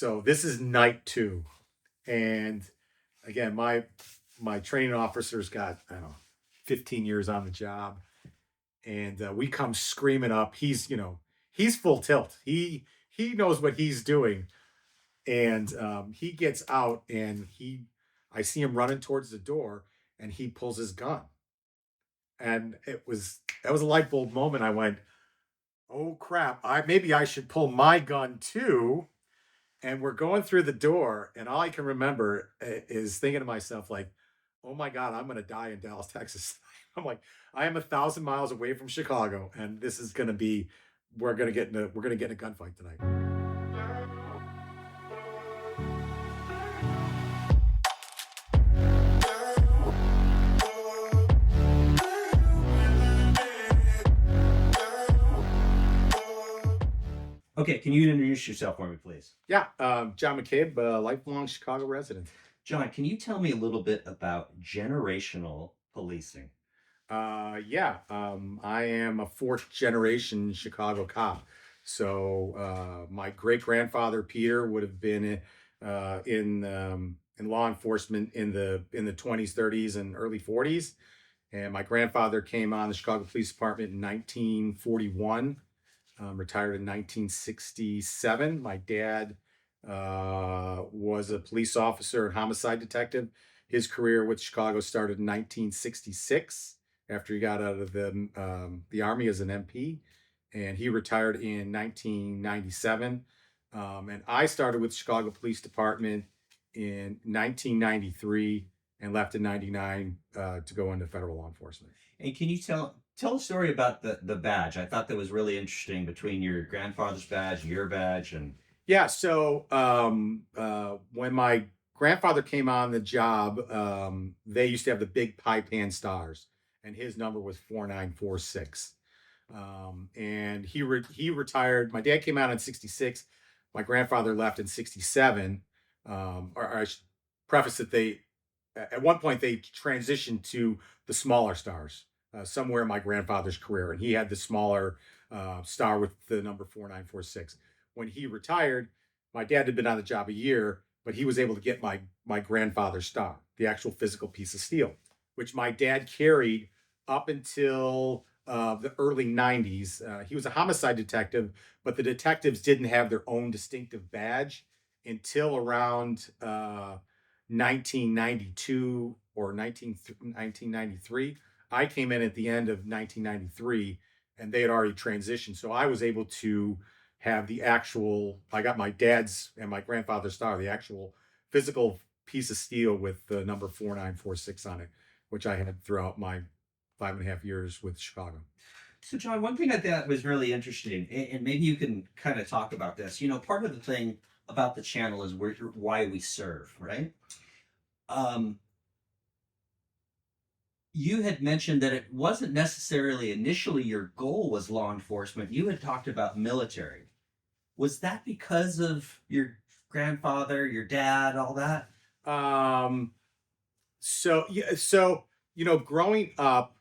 So this is night 2, and again, my training officer's got, I don't know, 15 years on the job, and we come screaming up. He's full tilt. He knows what he's doing, and he gets out, and I see him running towards the door, and he pulls his gun, and that was a light bulb moment. I went, oh crap! Maybe I should pull my gun too. And we're going through the door, and all I can remember is thinking to myself, like, "Oh my God, I'm going to die in Dallas, Texas." I'm like, I am 1,000 miles away from Chicago, and this is going to be we're going to get in a gunfight tonight. Okay, can you introduce yourself for me, please? Yeah, John McCabe, lifelong Chicago resident. John, can you tell me a little bit about generational policing? I am a fourth generation Chicago cop. So my great grandfather Peter would have been in law enforcement in the 20s, 30s, and early 40s. And my grandfather came on the Chicago Police Department in 1941, retired in 1967. My dad was a police officer and homicide detective. His career with Chicago started in 1966 after he got out of the Army as an MP, and he retired in 1997. And I started with Chicago Police Department in 1993 and left in 99 to go into federal law enforcement. And can you tell a story about the badge? I thought that was really interesting between your grandfather's badge and your badge. And Yeah, so when my grandfather came on the job, they used to have the big pie pan stars, and his number was 4946. And he retired. My dad came out in 66. My grandfather left in 67. Or I should preface that at one point they transitioned to the smaller stars somewhere in my grandfather's career, and he had the smaller star with the number 4946. When he retired, my dad had been on the job a year, but he was able to get my grandfather's star, the actual physical piece of steel, which my dad carried up until the early 90s. He was a homicide detective, but the detectives didn't have their own distinctive badge until around 1992 or 1993. I came in at the end of 1993, and they had already transitioned. So I was able to have I got my dad's and my grandfather's star, the actual physical piece of steel with the number 4946 on it, which I had throughout my 5.5 years with Chicago. so, John, one thing I thought was really interesting, and maybe you can kind of talk about this. Part of the thing about the channel is why we serve, right? You had mentioned that it wasn't necessarily initially your goal was law enforcement. You had talked about military. Was that because of your grandfather, your dad, all that? So yeah, so growing up,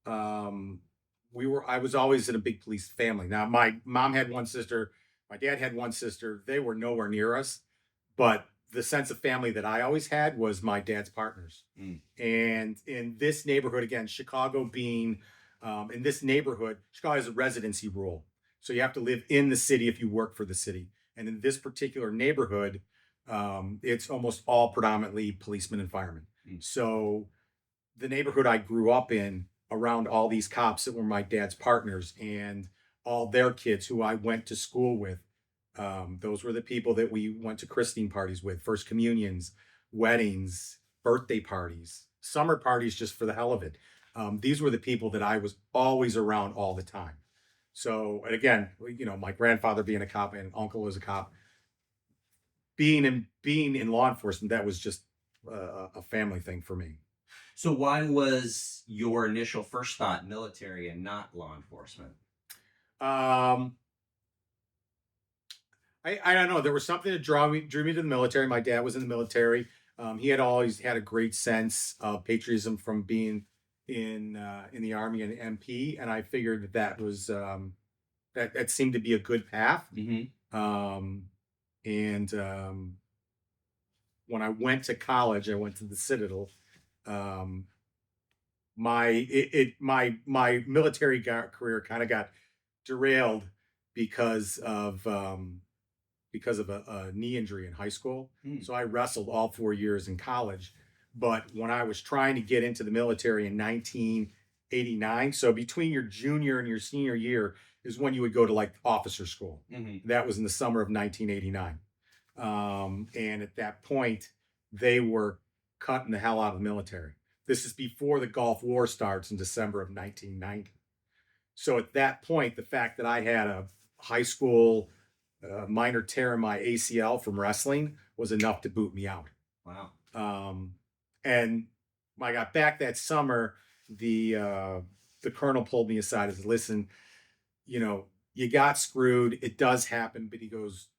I was always in a big police family. Now my mom had one sister, my dad had one sister. They were nowhere near us, but the sense of family that I always had was my dad's partners. Mm. And in this neighborhood, again, Chicago being in this neighborhood, Chicago has a residency rule. So you have to live in the city if you work for the city. And in this particular neighborhood, it's almost all predominantly policemen and firemen. Mm. So the neighborhood I grew up in, around all these cops that were my dad's partners and all their kids who I went to school with, those were the people that we went to christening parties with, first communions, weddings, birthday parties, summer parties just for the hell of it. These were the people that I was always around all the time. So, and again, my grandfather being a cop and uncle was a cop, being in law enforcement, that was just a family thing for me. So why was your initial first thought military and not law enforcement? I don't know. There was something that drew me to the military. My dad was in the military. He had always had a great sense of patriotism from being in the Army and MP, and I figured that was that seemed to be a good path. Mm-hmm. And when I went to college, I went to the Citadel. Um, my military career kind of got derailed because of a knee injury in high school. Mm. So I wrestled all 4 years in college. But when I was trying to get into the military in 1989, so between your junior and your senior year is when you would go to like officer school. Mm-hmm. That was in the summer of 1989. And at that point, they were cutting the hell out of the military. This is before the Gulf War starts in December of 1990. So at that point, the fact that I had a high school minor tear in my ACL from wrestling was enough to boot me out. Wow. And when I got back that summer, the colonel pulled me aside and said, "Listen, you got screwed. It does happen." But he goes,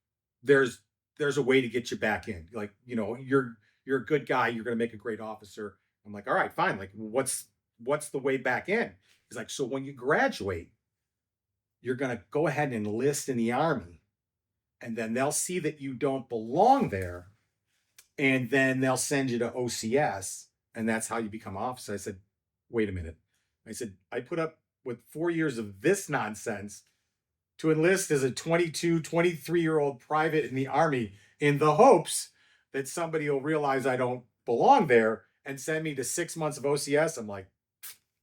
"There's a way to get you back in. Like, you're a good guy. You're going to make a great officer." I'm like, "All right, fine. Like, what's the way back in?" He's like, "So when you graduate, you're going to go ahead and enlist in the Army, and then they'll see that you don't belong there, and then they'll send you to OCS, and that's how you become officer." I said, "Wait a minute." I said, "I put up with 4 years of this nonsense to enlist as a 22, 23-year-old private in the Army in the hopes that somebody will realize I don't belong there and send me to 6 months of OCS." I'm like,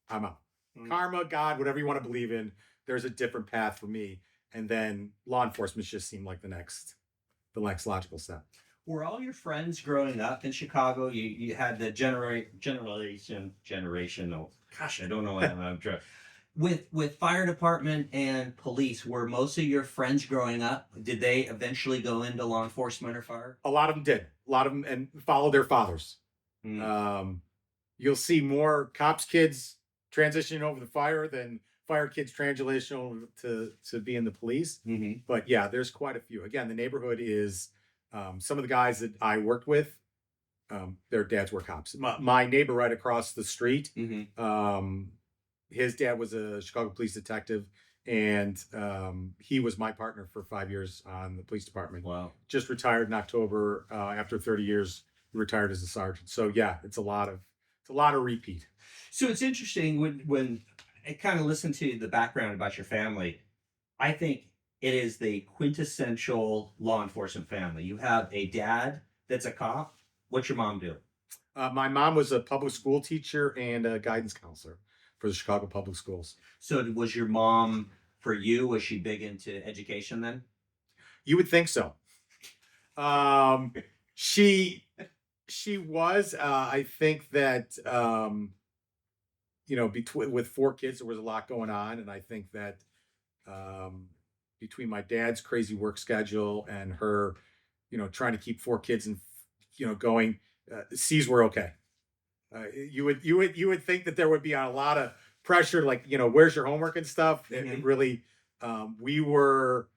"I'm out." Karma, God, whatever you want to believe in, there's a different path for me. And then law enforcement just seemed like the next logical step. Were all your friends growing up in Chicago? You had the generational. Gosh, I don't know what I'm trying. With fire department and police, were most of your friends growing up? Did they eventually go into law enforcement or fire? A lot of them did. A lot of them and follow their fathers. Mm. You'll see more cops kids transitioning over the fire than fire kids transitioning to be in the police. Mm-hmm. But yeah, there's quite a few. Again, the neighborhood is some of the guys that I worked with, their dads were cops. My neighbor right across the street, Mm-hmm. his dad was a Chicago police detective, and he was my partner for 5 years on the police department. Wow. Just retired in October after 30 years. Retired as a sergeant. So yeah, it's a lot of repeat. So it's interesting when I kind of listen to the background about your family. I think it is the quintessential law enforcement family. You have a dad that's a cop. What's your mom do? My mom was a public school teacher and a guidance counselor for the Chicago Public Schools. So was your mom, for you, was she big into education then? You would think so. She was. I think that between with 4 kids, there was a lot going on, and I think that between my dad's crazy work schedule and her, trying to keep 4 kids and going, C's were okay. You would think that there would be a lot of pressure, like where's your homework and stuff. Mm-hmm. It really, we were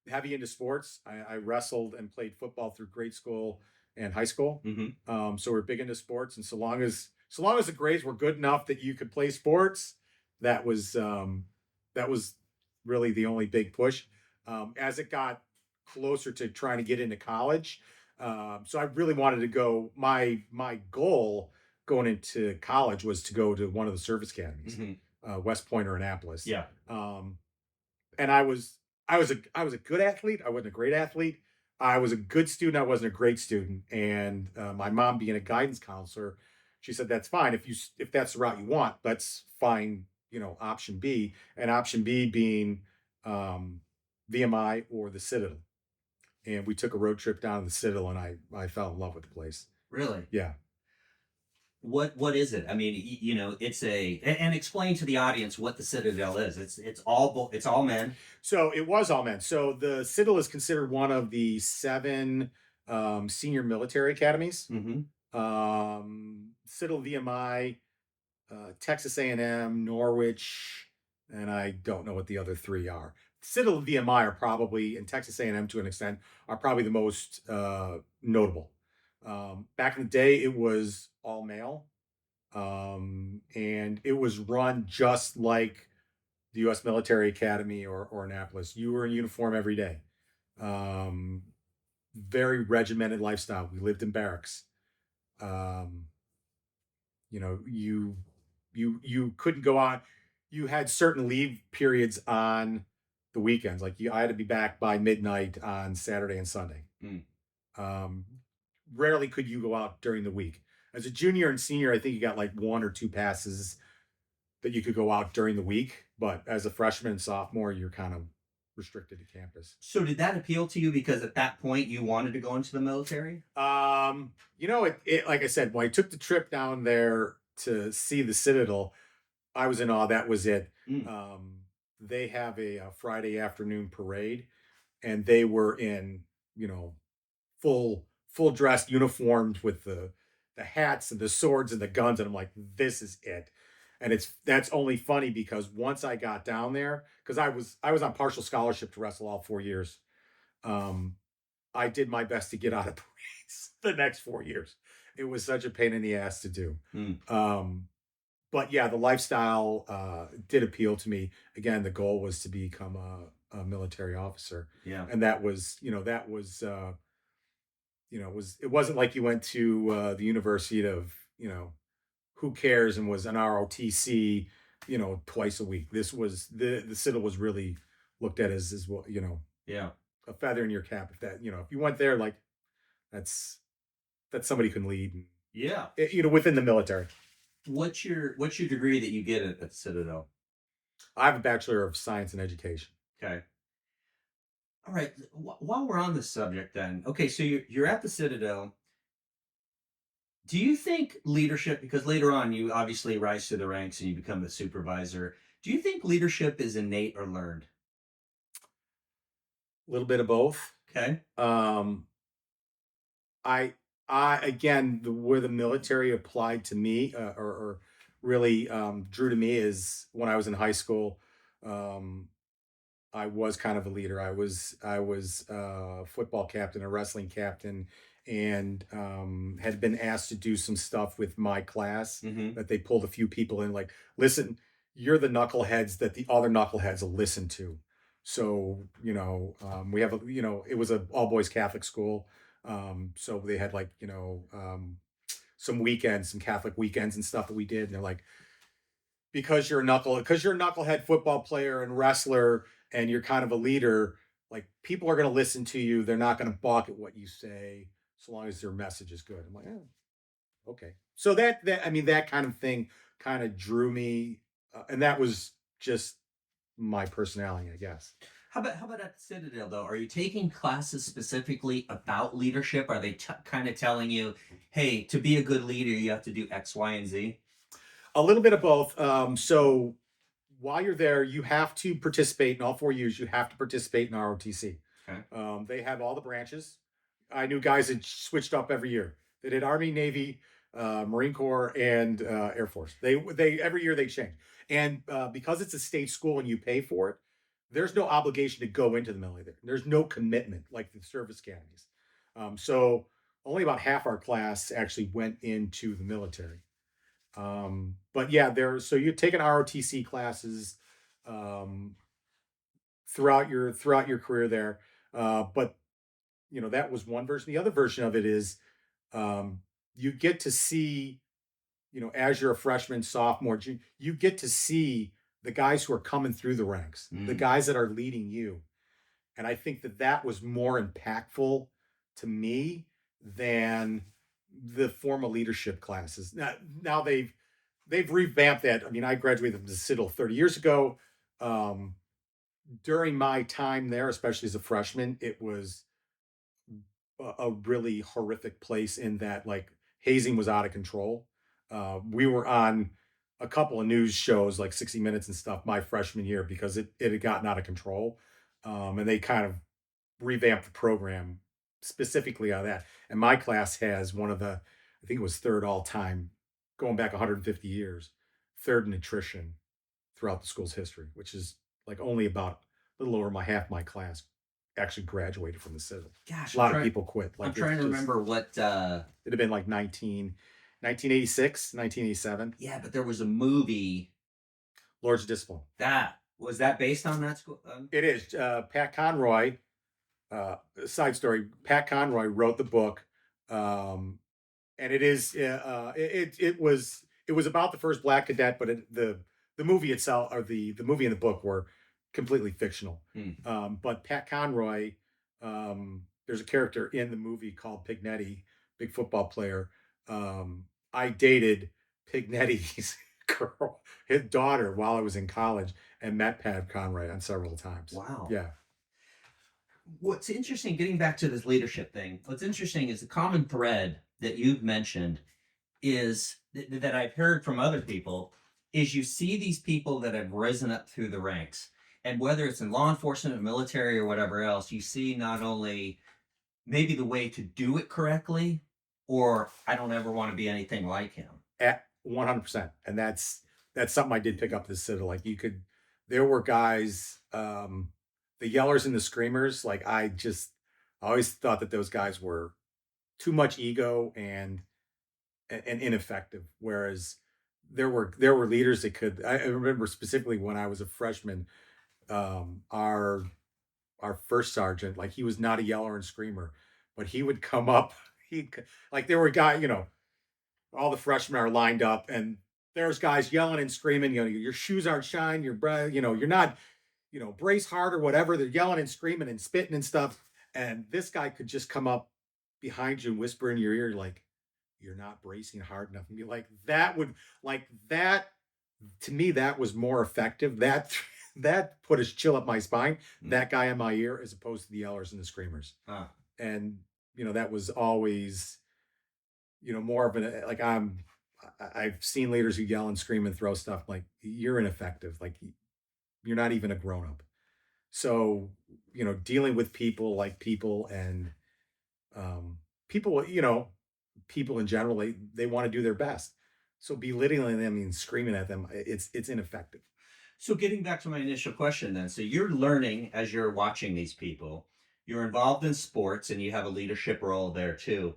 heavy into sports. I wrestled and played football through grade school and high school. Mm-hmm. So we're big into sports, and so long as the grades were good enough that you could play sports, that was really the only big push. As it got closer to trying to get into college, so I really wanted to go. My goal going into college was to go to one of the service academies, Mm-hmm. West Point or Annapolis. Yeah. And I was a good athlete. I wasn't a great athlete. I was a good student. I wasn't a great student. And my mom, being a guidance counselor, she said, "That's fine if that's the route you want. Let's find option B." And option B being VMI or the Citadel. And we took a road trip down to the Citadel, and I fell in love with the place. Really? Yeah. What is it? I mean, it's and explain to the audience what the Citadel is. It's all men. So it was all men. So the Citadel is considered one of the 7 senior military academies. Mm-hmm. Citadel, VMI, Texas A&M, Norwich, and I don't know what the other 3 are. Citadel and VMI are probably, and Texas A&M to an extent, are probably the most notable. Back in the day, it was all male, and it was run just like the U.S. Military Academy or Annapolis. You were in uniform every day. very regimented lifestyle. We lived in barracks. Um, you know, you couldn't go out. You had certain leave periods on the weekends. Like I had to be back by midnight on Saturday and Sunday. Mm. Um, Rarely could you go out during the week. As a junior and senior, I think you got like 1 or 2 passes that you could go out during the week. But as a freshman and sophomore, you're kind of restricted to campus. So did that appeal to you because at that point you wanted to go into the military? It like I said, when I took the trip down there to see the Citadel, I was in awe. That was it. Mm. They have a Friday afternoon parade, and they were in, you know, full dressed uniforms with the hats and the swords and the guns, and I'm like, this is it. And that's only funny because once I got down there, because I was on partial scholarship to wrestle all 4 years. Um, I did my best to get out of parades the next 4 years. It was such a pain in the ass to do. Mm. But yeah, the lifestyle did appeal to me. Again, the goal was to become a military officer, Yeah. and that was, it wasn't like you went to the University of, who cares, and was an ROTC, twice a week. This was the Citadel was really looked at as well, Yeah. a feather in your cap. If that, if you went there, like that's somebody can lead, Yeah. within the military. What's your degree that you get at Citadel? I have a Bachelor of Science in Education. Okay. All right. While we're on this subject, then, okay, so you're at the Citadel. Do you think leadership, because later on you obviously rise to the ranks and you become the supervisor, do you think leadership is innate or learned? A little bit of both. Okay. I again, where the military applied to me, or really drew to me, is when I was in high school. Um, I was kind of a leader. I was a football captain, a wrestling captain, and had been asked to do some stuff with my class. Mm-hmm. That they pulled a few people in, like, listen, you're the knuckleheads that the other knuckleheads will listen to. So we have it was a all boys Catholic school. So they had, like, some weekends, some Catholic weekends and stuff that we did. And they're like, because you're a knucklehead football player and wrestler, and you're kind of a leader, like, people are going to listen to you. They're not going to balk at what you say, so long as their message is good. I'm like, okay. So that kind of thing kind of drew me, and that was just my personality, I guess. How about at Citadel though? Are you taking classes specifically about leadership? Are they kind of telling you, hey, to be a good leader, you have to do X, Y, and Z? A little bit of both. So while you're there, you have to participate in all 4 years. You have to participate in ROTC. Okay. They have all the branches. I knew guys that switched up every year. They did Army, Navy, Marine Corps, and Air Force. They every year they change. And because it's a state school and you pay for it, there's no obligation to go into the military. There's no commitment like the service academies. So only about half our class actually went into the military. But yeah, so you're taking ROTC classes um, throughout your career there. But that was one version. The other version of it is, you get to see, as you're a freshman, sophomore, junior, you get to see the guys who are coming through the ranks, the guys that are leading you. And I think that was more impactful to me than the formal leadership classes. Now they've revamped that. I mean, I graduated from the Citadel 30 years ago. During my time there, especially as a freshman, it was a really horrific place, in that, like, hazing was out of control. We were on a couple of news shows like 60 Minutes and stuff my freshman year because it had gotten out of control. And they kind of revamped the program specifically on that. And my class has one of the, I think it was third all time, going back 150 years, third in attrition throughout the school's history, which is like only about a little over half my class actually graduated from the Citadel. Gosh, A lot of people quit. Like, I'm trying to remember what. It'd have been like 1986, 1987. Yeah, but there was a movie. Lord's Discipline. That was that based on that school. It is. Pat Conroy Side story: Pat Conroy wrote the book, um, and it was about the first black cadet, but the movie itself, or the movie and the book, were completely fictional. Hmm. But Pat Conroy, there's a character in the movie called Pignetti, big football player. I dated Pignetti's girl, his daughter, while I was in college, and met Pat Conroy on several times. Wow. Yeah. What's interesting, getting back to this leadership thing, what's interesting is the common thread that you've mentioned is that I've heard from other people is you see these people that have risen up through the ranks. And whether it's in law enforcement, military, or whatever else, you see not only maybe the way to do it correctly, or I don't ever want to be anything like him. At 100%. And that's something I did pick up this Citadel. Like, there were guys, the yellers and the screamers. Like, I always thought that those guys were too much ego and ineffective. Whereas there were leaders that could. I remember specifically when I was a freshman, our first sergeant, like, he was not a yeller and screamer, but he would come up. He like there were guys, all the freshmen are lined up, and there's guys yelling and screaming, your shoes aren't shined, your breath, you're not, brace hard or whatever. They're yelling and screaming and spitting and stuff. And this guy could just come up behind you and whisper in your ear, like, you're not bracing hard enough. And be like, that to me, that was more effective. That put a chill up my spine, that guy in my ear, as opposed to the yellers and the screamers. And, that was always, more of an, like, I've seen leaders who yell and scream and throw stuff. Like, you're ineffective. Like, you're not even a grown up. So, dealing with people, like, people, and people, people in general, they want to do their best. So belittling them and screaming at them, it's ineffective. So getting back to my initial question then, so you're learning as you're watching these people, you're involved in sports and you have a leadership role there too.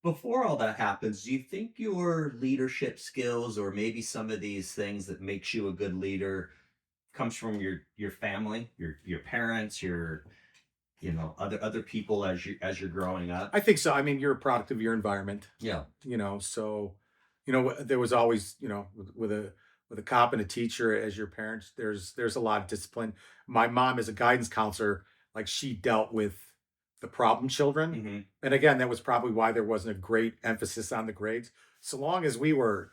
Before all that happens, do you think your leadership skills or maybe some of these things that makes you a good leader comes from your family, your parents, your other people as you're growing up? I think so. I mean, you're a product of your environment. Yeah. So, there was always, with a cop and a teacher as your parents, there's a lot of discipline. My mom, as a guidance counselor, like, she dealt with the problem children. Mm-hmm. And again, that was probably why there wasn't a great emphasis on the grades. So long as we were,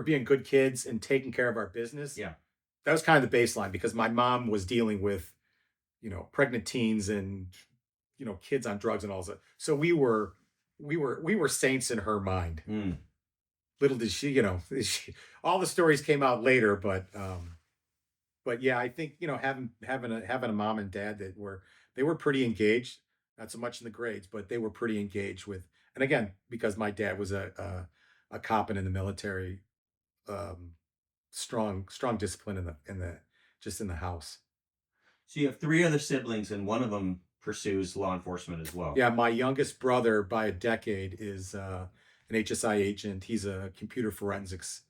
being good kids and taking care of our business, Yeah. that was kind of the baseline, because my mom was dealing with, pregnant teens and, kids on drugs and all that. So we were saints in her mind. Mm. Little did she, all the stories came out later, but yeah, I think, having a mom and dad they were pretty engaged, not so much in the grades, but they were pretty engaged with. And again, because my dad was a cop and in the military, strong discipline in the just in the house. So you have three other siblings and one of them pursues law enforcement as well. Yeah, my youngest brother by a decade is an HSI agent. He's a computer forensics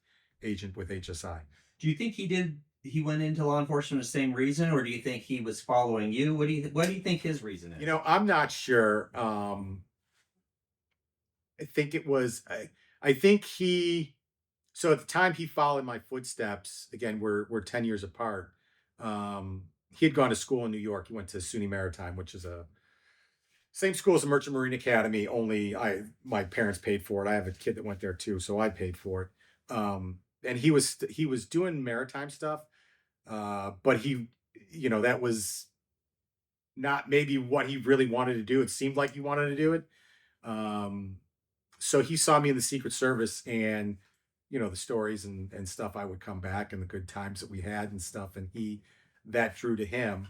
agent with HSI. Do you think he went into law enforcement for the same reason, or do you think he was following you? What do you think his reason is? I'm not sure. I think it was. I think he. So at the time he followed my footsteps. Again, we're 10 years apart. He had gone to school in New York. He went to SUNY Maritime, which is a same school as the Merchant Marine Academy. Only my parents paid for it. I have a kid that went there too, so I paid for it. And he was doing maritime stuff, but that was not maybe what he really wanted to do. It seemed like he wanted to do it. So he saw me in the Secret Service, and the stories and stuff I would come back, and the good times that we had and stuff, and that drew to him.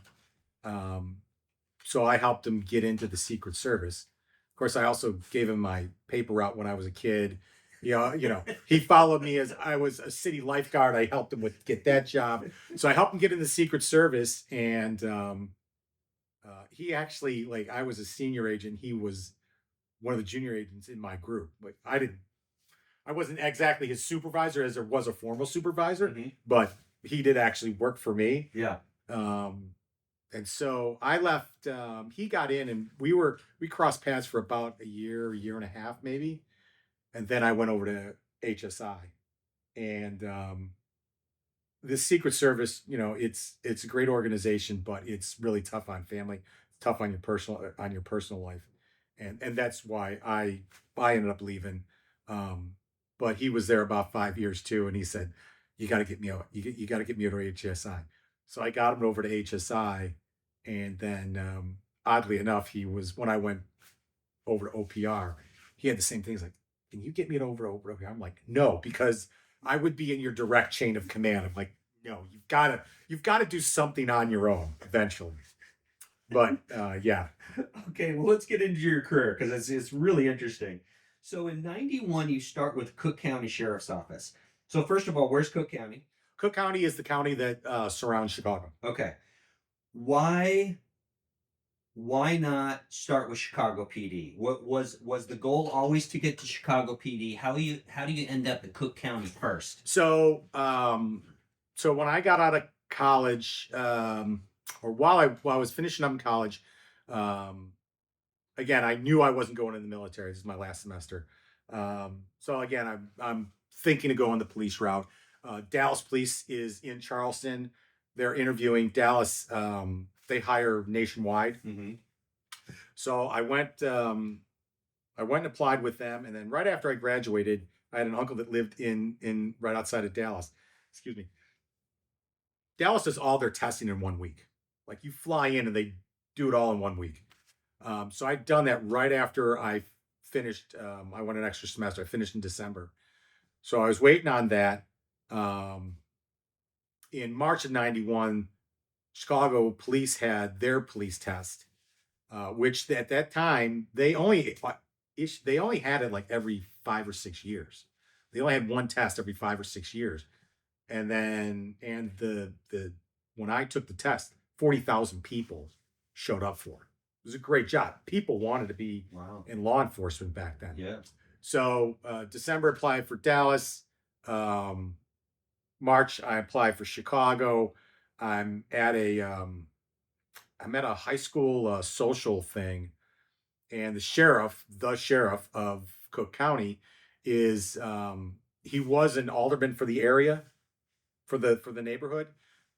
So I helped him get into the Secret Service. Of course, I also gave him my paper route when I was a kid. He followed me as I was a city lifeguard. I helped him get that job. So I helped him get in the Secret Service, and he actually, like, I was a senior agent. He was one of the junior agents in my group. Like, I wasn't exactly his supervisor, as there was a formal supervisor, Mm-hmm. but he did actually work for me. Yeah. And so I left. He got in, and we crossed paths for about a year and a half, maybe. And then I went over to HSI, and the Secret Service. It's a great organization, but it's really tough on family, tough on your personal life, and that's why I ended up leaving. Um, but he was there about 5 years too, and he said, "You got to get me out. You got to get me over to HSI." So I got him over to HSI, and then oddly enough, he was when I went over to OPR, he had the same things like, "Can you get me over to OPR?" I'm like, "No," because I would be in your direct chain of command. I'm like, "No, you've got to do something on your own eventually." But yeah. Okay, well, let's get into your career because it's really interesting. So in '91, you start with Cook County Sheriff's Office. So first of all, where's Cook County? Cook County is the county that surrounds Chicago. Okay, why why not start with Chicago PD? What was the goal always to get to Chicago PD? How do you end up at Cook County first? So when I got out of college, or while I was finishing up in college, um, again, I knew I wasn't going in the military. This is my last semester. So again, I'm thinking of going the police route. Dallas Police is in Charleston. They're interviewing Dallas. They hire nationwide. Mm-hmm. So I went and applied with them, and then right after I graduated, I had an uncle that lived in right outside of Dallas. Excuse me. Dallas does all their testing in 1 week. Like you fly in and they do it all in 1 week. So I'd done that right after I finished. I went an extra semester. I finished in December. So I was waiting on that. Um, in March of '91, Chicago police had their police test, which at that time they only had it like every 5 or 6 years. They only had one test every 5 or 6 years, and the when I took the test, 40,000 people showed up for it. It was a great job. People wanted to be Wow. in law enforcement back then. Yeah. So December applied for Dallas. Um, March I applied for Chicago. I'm at a I'm at a high school social thing, and the sheriff of Cook County, is he was an alderman for the area, for the neighborhood.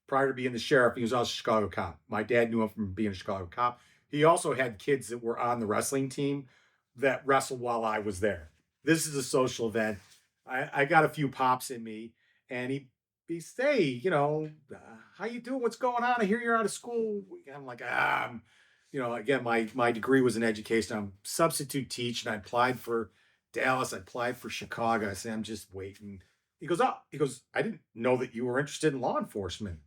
Prior to being the sheriff, he was also a Chicago cop. My dad knew him from being a Chicago cop. He also had kids that were on the wrestling team that wrestled while I was there. This is a social event. I got a few pops in me, and he say, how you doing? What's going on? I hear you're out of school. I'm like, again, my degree was in education. I'm substitute teaching. I applied for Dallas. I applied for Chicago. I said, I'm just waiting. He goes, I didn't know that you were interested in law enforcement.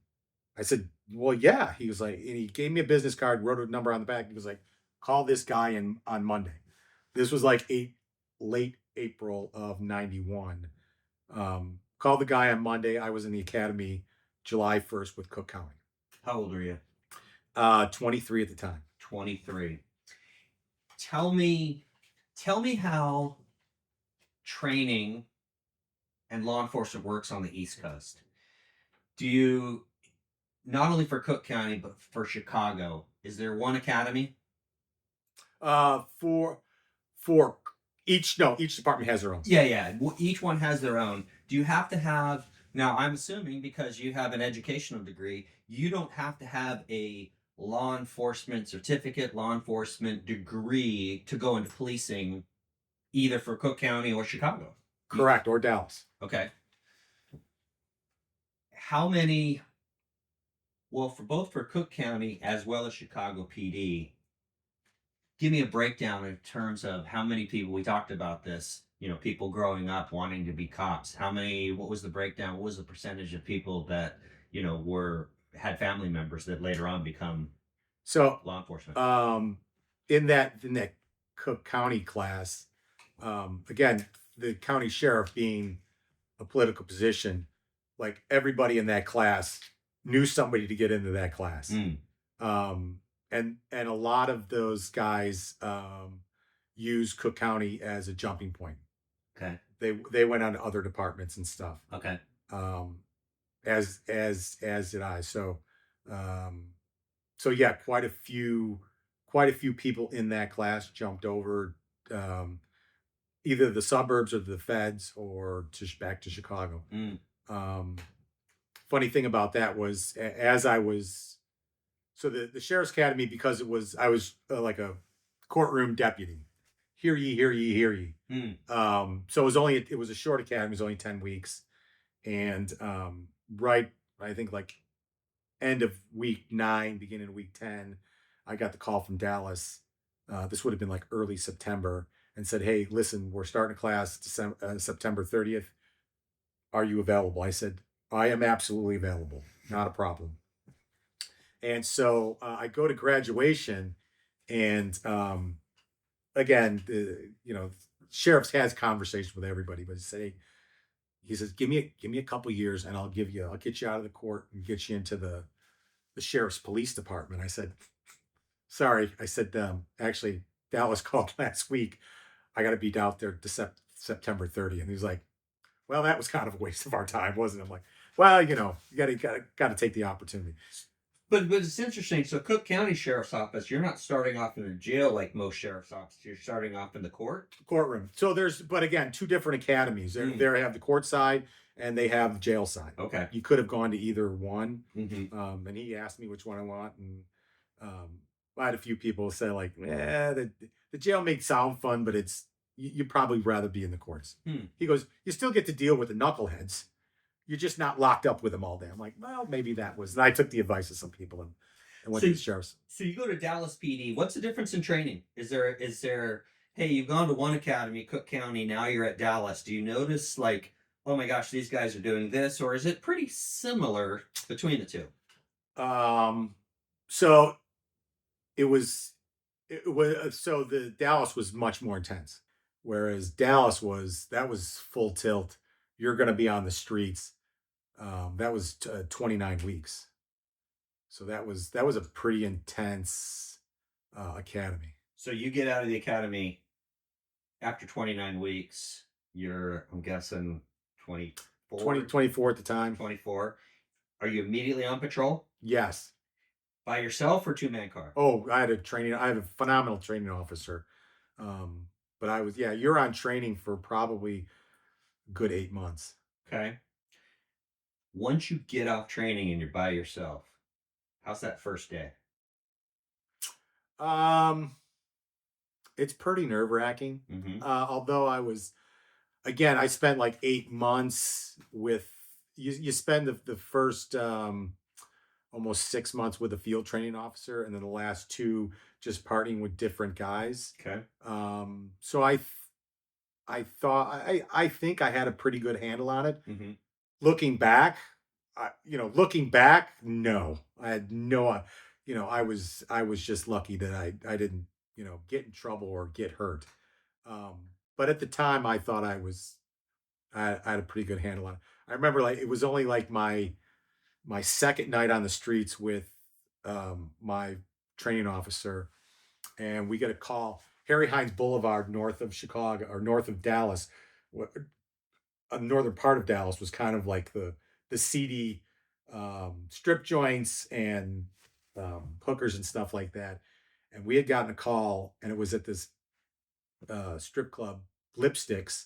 I said, well, yeah. He was like, and he gave me a business card, wrote a number on the back. He was like, call this guy in on Monday. This was like late April of '91. Called the guy on Monday. I was in the academy July 1st with Cook County. How old were you? 23 at the time. 23. Tell me how training and law enforcement works on the East Coast. Do you, not only for Cook County but for Chicago, is there one academy? For each department has their own. Yeah. Each one has their own. Do you have to have, now I'm assuming because you have an educational degree, you don't have to have a law enforcement certificate, law enforcement degree to go into policing either for Cook County or Chicago. Correct, or Dallas. Okay. How many, well, for Cook County as well as Chicago PD, give me a breakdown in terms of how many people, we talked about this, people growing up wanting to be cops. What was the breakdown? What was the percentage of people that, had family members that later on become law enforcement? In that Cook County class, again, the county sheriff being a political position, like everybody in that class knew somebody to get into that class. And a lot of those guys use Cook County as a jumping point. Okay. They went on to other departments and stuff. Okay. As did I. So So yeah, quite a few people in that class jumped over, um, either the suburbs or the feds or back to Chicago. Mm. Um, Funny thing about that was as I was, so the sheriff's academy, because I was like a courtroom deputy. Hear ye, hear ye, hear ye. Mm. So it was a short academy. It was only 10 weeks, and right, I think like end of week 9, beginning of week 10, I got the call from Dallas. This would have been like early September, and said, "Hey, listen, we're starting a class September 30th. Are you available?" I said, "I am absolutely available. Not a problem." And so I go to graduation, and again, sheriffs has conversations with everybody, but he says, give me a couple years, and I'll get you out of the court and get you into the sheriff's police department. I said, sorry. I said, actually, Dallas called last week. I got to be out there September 30th. And he's like, well, that was kind of a waste of our time, wasn't it? I'm like, well, you got to take the opportunity. But it's interesting. So Cook County Sheriff's Office, you're not starting off in a jail like most sheriff's offices. You're starting off in the Courtroom. So but again, two different academies. They have the court side and they have the jail side. Okay. You could have gone to either one. Mm-hmm. And he asked me which one I want, and I had a few people say like, the jail may sound fun, but you'd probably rather be in the courts. He goes, you still get to deal with the knuckleheads. You're just not locked up with them all day. I'm like, well, maybe that was. And I took the advice of some people and went to the sheriff's. So you go to Dallas PD. What's the difference in training? Is there? Hey, you've gone to one academy, Cook County. Now you're at Dallas. Do you notice like, oh my gosh, these guys are doing this, or is it pretty similar between the two? So so the Dallas was much more intense, whereas that was full tilt. You're going to be on the streets. That was 29 weeks. So that was a pretty intense academy. So you get out of the academy after 29 weeks. You're, I'm guessing, 24? 24 at the time. 24. Are you immediately on patrol? Yes. By yourself or two-man car? Oh, I had a phenomenal training officer. But you're on training for probably a good 8 months. Okay. Once you get off training and you're by yourself, how's that first day? It's pretty nerve-wracking. Mm-hmm. Although I spent like 8 months with you spend the first almost 6 months with a field training officer, and then the last 2 just partying with different guys. Okay. So I think I had a pretty good handle on it. Mm-hmm. Looking back, no, I had no, I was just lucky that I didn't, get in trouble or get hurt. But at the time, I thought I had a pretty good handle on it. I remember like it was only like my second night on the streets with my training officer, and we get a call. Harry Hines Boulevard, north of Chicago or north of Dallas, a northern part of Dallas was kind of like the seedy strip joints and hookers and stuff like that. And we had gotten a call, and it was at this strip club, Lipsticks.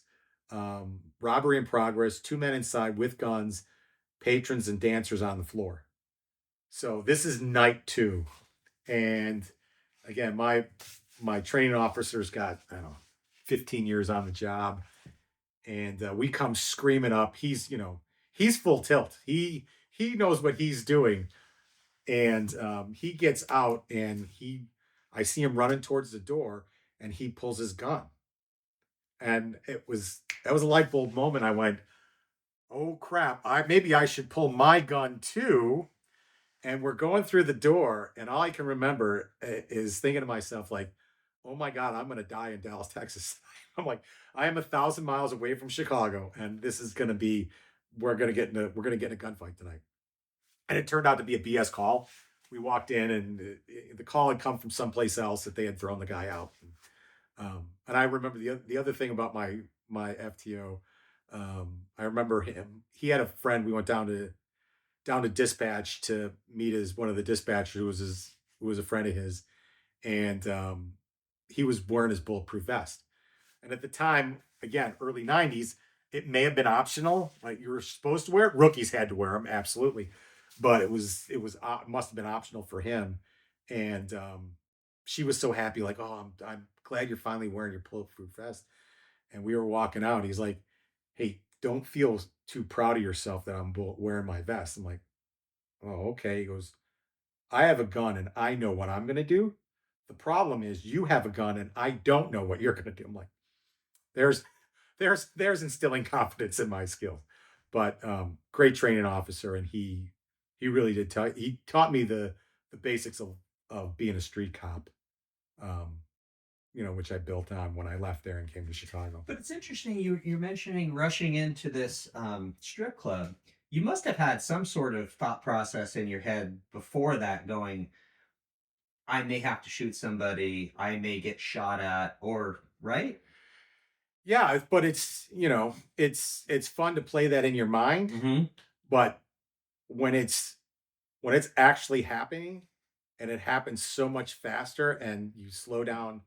Robbery in progress, 2 men inside with guns, patrons and dancers on the floor. So this is night 2, and again, my training officer's got, I don't know, 15 years on the job, and we come screaming up. He's full tilt. He knows what he's doing, and he gets out, and I see him running towards the door, and he pulls his gun, and that was a light bulb moment. I went, oh crap! Maybe I should pull my gun too. And we're going through the door, and all I can remember is thinking to myself, like, oh my God, I'm going to die in Dallas, Texas. I'm like, I am 1,000 miles away from Chicago, and this is going to be, we're going to get in a gunfight tonight. And it turned out to be a BS call. We walked in, and the call had come from someplace else that they had thrown the guy out. And I remember the other thing about my FTO. I remember him. He had a friend. We went down to dispatch to meet one of the dispatchers who was was a friend of his, and he was wearing his bulletproof vest. And at the time, again, early '90s, it may have been optional. Like you were supposed to wear it. Rookies had to wear them, absolutely, but it must have been optional for him. And she was so happy, like, oh, I'm glad you're finally wearing your bulletproof vest. And we were walking out. He's like, hey, don't feel too proud of yourself that I'm wearing my vest. I'm like, oh, okay. He goes, I have a gun and I know what I'm going to do. The problem is you have a gun and I don't know what you're going to do. I'm like, there's, there's instilling confidence in my skills, but great training officer. And he really did he taught me the basics of being a street cop. Um, which I built on when I left there and came to Chicago. But it's interesting you're mentioning rushing into this strip club. You must have had some sort of thought process in your head before that, going, I may have to shoot somebody, I may get shot at, or right? Yeah, but it's fun to play that in your mind, Mm-hmm. but when it's actually happening and it happens so much faster and you slow down,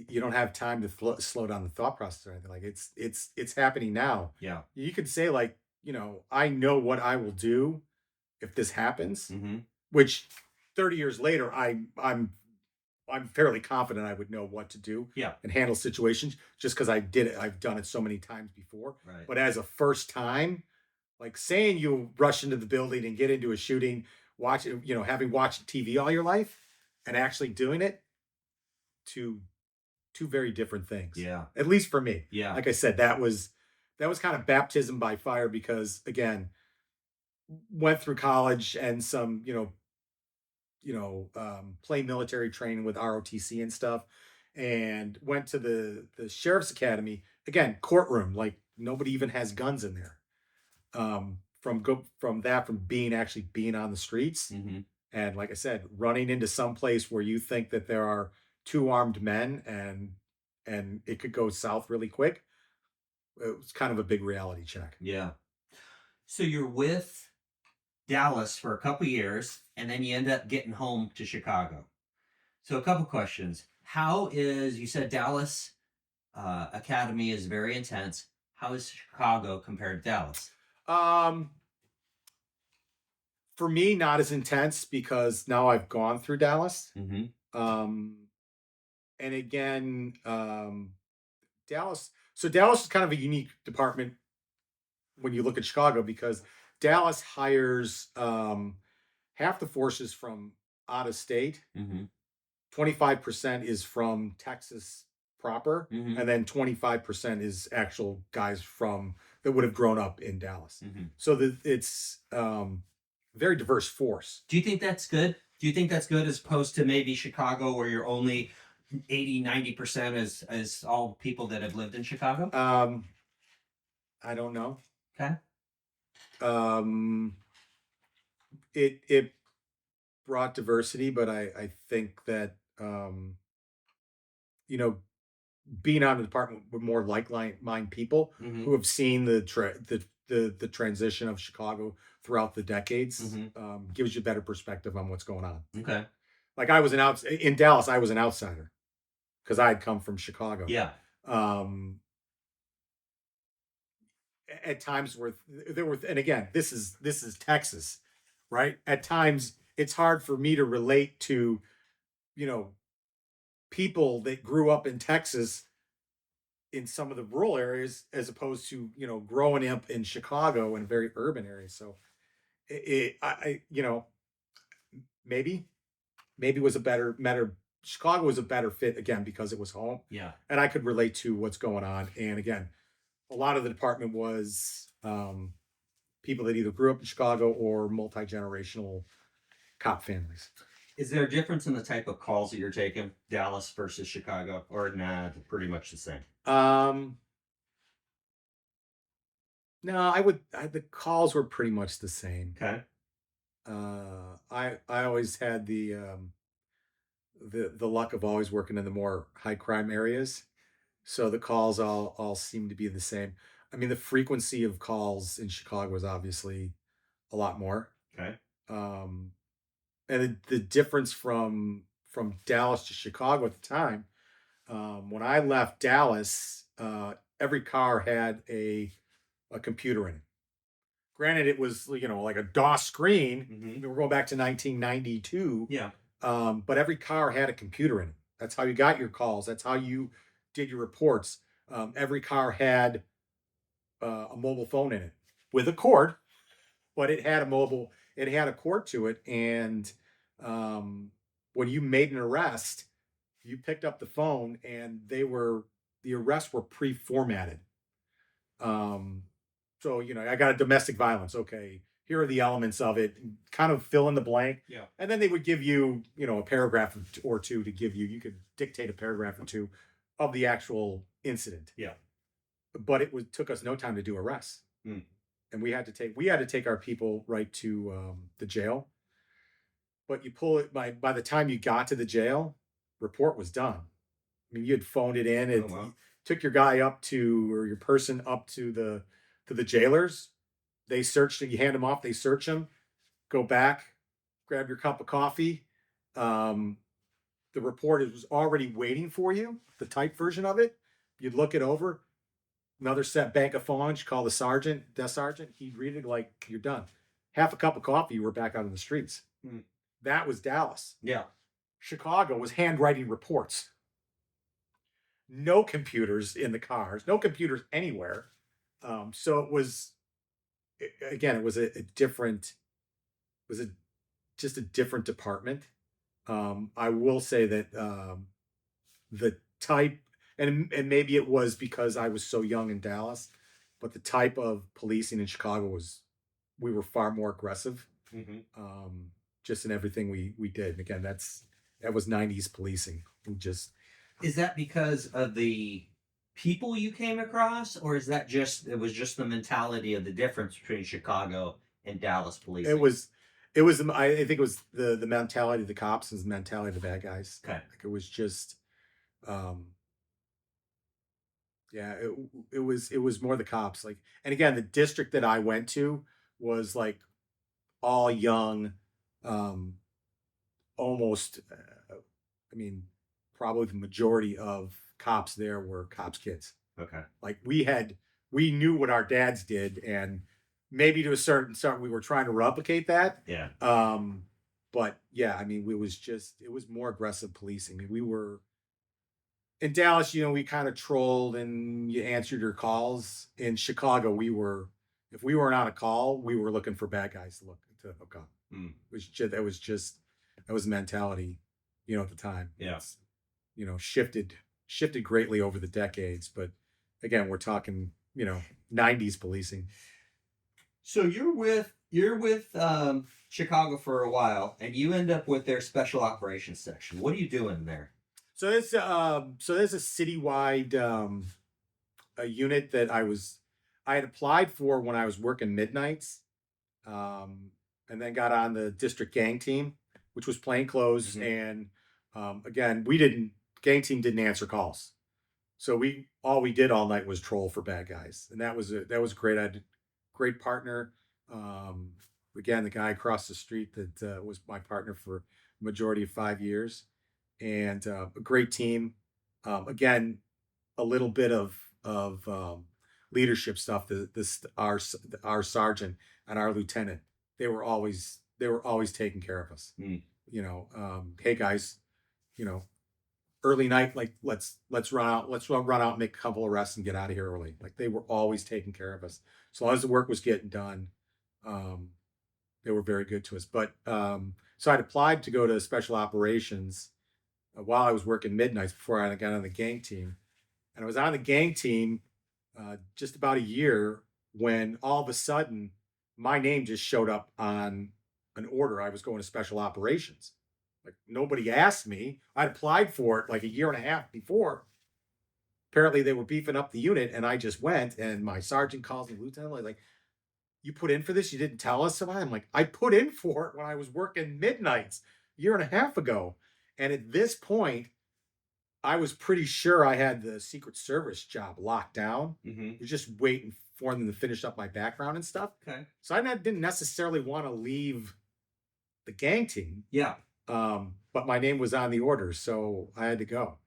you don't have time to slow down the thought process or anything. Like it's happening now. Yeah. You could say like, I know what I will do if this happens, Mm-hmm. which 30 years later I'm fairly confident I would know what to do, Yeah. and handle situations just because I did it. I've done it so many times before. Right. But as a first time, like saying you rush into the building and get into a shooting, having watched TV all your life and actually doing it, two two very different things. Yeah. At least for me. Yeah. Like I said, that was kind of baptism by fire because again, went through college and some, play military training with ROTC and stuff, and went to the sheriff's academy. Again, courtroom, like nobody even has guns in there. From being on the streets, Mm-hmm. and like I said, running into some place where you think that there are two armed men and it could go south really quick. It was kind of a big reality check. Yeah. So you're with Dallas for a couple years, and then you end up getting home to Chicago. So a couple questions. You said Dallas Academy is very intense. How is Chicago compared to Dallas? Um, for me, not as intense because now I've gone through Dallas. Mm-hmm. Um, and again, Dallas. So Dallas is kind of a unique department when you look at Chicago because Dallas hires half the forces from out of state. Mm-hmm. 25% is from Texas proper, Mm-hmm. and then 25% is actual guys from that would have grown up in Dallas. Mm-hmm. So it's very diverse force. Do you think that's good? Do you think that's good as opposed to maybe Chicago where you're only 80-90% as all people that have lived in Chicago? I don't know. Okay. It brought diversity, but I think that you know being on the department with more like-minded people Mm-hmm. who have seen the transition of Chicago throughout the decades, Mm-hmm. gives you a better perspective on what's going on. Okay. Like in Dallas, I was an outsider because I had come from Chicago. Yeah. At times where there were, and again, this is Texas, right? At times, it's hard for me to relate to, you know, people that grew up in Texas in some of the rural areas as opposed to growing up in Chicago in very urban areas. So maybe was a better Chicago was a better fit again because it was home. Yeah. And I could relate to what's going on. And again, a lot of the department was people that either grew up in Chicago or multi-generational cop families. Is there a difference in the type of calls that you're taking, Dallas versus Chicago, or nah, pretty much the same? No, the calls were pretty much the same. Okay. I always had the luck of always working in the more high crime areas, so the calls all seem to be the same. I mean, the frequency of calls in Chicago is obviously a lot more. Okay. And and the difference from Dallas to Chicago at the time, when I left Dallas, every car had a computer in it. Granted, it was, like a DOS screen. Mm-hmm. We're going back to 1992. Yeah. But every car had a computer in it. That's how you got your calls. That's how you did your reports. Every car had a mobile phone in it with a cord, but it had a mobile. It had a cord to it, and when you made an arrest, you picked up the phone, and the arrests were pre-formatted. Um, so I got a domestic violence. Okay, here are the elements of it. Kind of fill in the blank. Yeah. And then they would give you, a paragraph or two to give you. You could dictate a paragraph or two of the actual incident. Yeah. But took us no time to do arrests, and we had to take our people right to the jail. But you pull it by the time you got to the jail, report was done. I mean, you had phoned it in. It took your guy up to, or your person up to the jailers. They searched it. You hand them off. They search them. Go back, grab your cup of coffee. The report was already waiting for you. The typed version of it. You'd look it over. Another set bank of phones. You call the desk sergeant. He'd read it like you're done. Half a cup of coffee. You were back out in the streets. That was Dallas. Yeah. Chicago was handwriting reports. No computers in the cars. No computers anywhere. So it was, again, it was just a different department. I will say that the type, and maybe it was because I was so young in Dallas, but the type of policing in Chicago we were far more aggressive, just in everything we did. And again, that was 90s policing. Is that because of the people you came across, or is that it was just the mentality of the difference between Chicago and Dallas policing? It was I think it was the mentality of the cops and the mentality of the bad guys. Okay. Like it was just yeah, it was more the cops. Like, and again, the district that I went to was like all young, almost I mean, probably the majority of cops there were cops' kids. Okay. Like we knew what our dads did, and maybe to a certain we were trying to replicate that. Yeah. But yeah, I mean, it was more aggressive policing. I mean, we were in Dallas, we kind of trolled and you answered your calls. In Chicago, if we weren't on a call, we were looking for bad guys to hook up. That was mentality, at the time. Yeah. It's, shifted greatly over the decades, but again, we're talking, 90s policing. So you're with Chicago for a while, and you end up with their special operations section. What are you doing there? So there's a citywide a unit that I had applied for when I was working midnights, and then got on the district gang team, which was plainclothes, and again, gang team didn't answer calls, so all we did all night was troll for bad guys, and that was great. I had a great partner. Again, the guy across the street that was my partner for a majority of 5 years. And a great team. Again, a little bit of leadership stuff. Our sergeant and our lieutenant, they were always taking care of us. Hey guys, early night, like let's run out and make a couple arrests and get out of here early. Like they were always taking care of us. As long as the work was getting done, they were very good to us. But so I'd applied to go to special operations while I was working midnights before I got on the gang team. And I was on the gang team just about a year when all of a sudden my name just showed up on an order. I was going to special operations. Like nobody asked me. I'd applied for it like a year and a half before. Apparently they were beefing up the unit and I just went, and my sergeant calls me, lieutenant, like, you put in for this? You didn't tell us about it? I'm like, I put in for it when I was working midnights a year and a half ago. And at this point, I was pretty sure I had the Secret Service job locked down. I was just waiting for them to finish up my background and stuff. Okay. So I didn't necessarily want to leave the gang team. Yeah. But my name was on the order, so I had to go.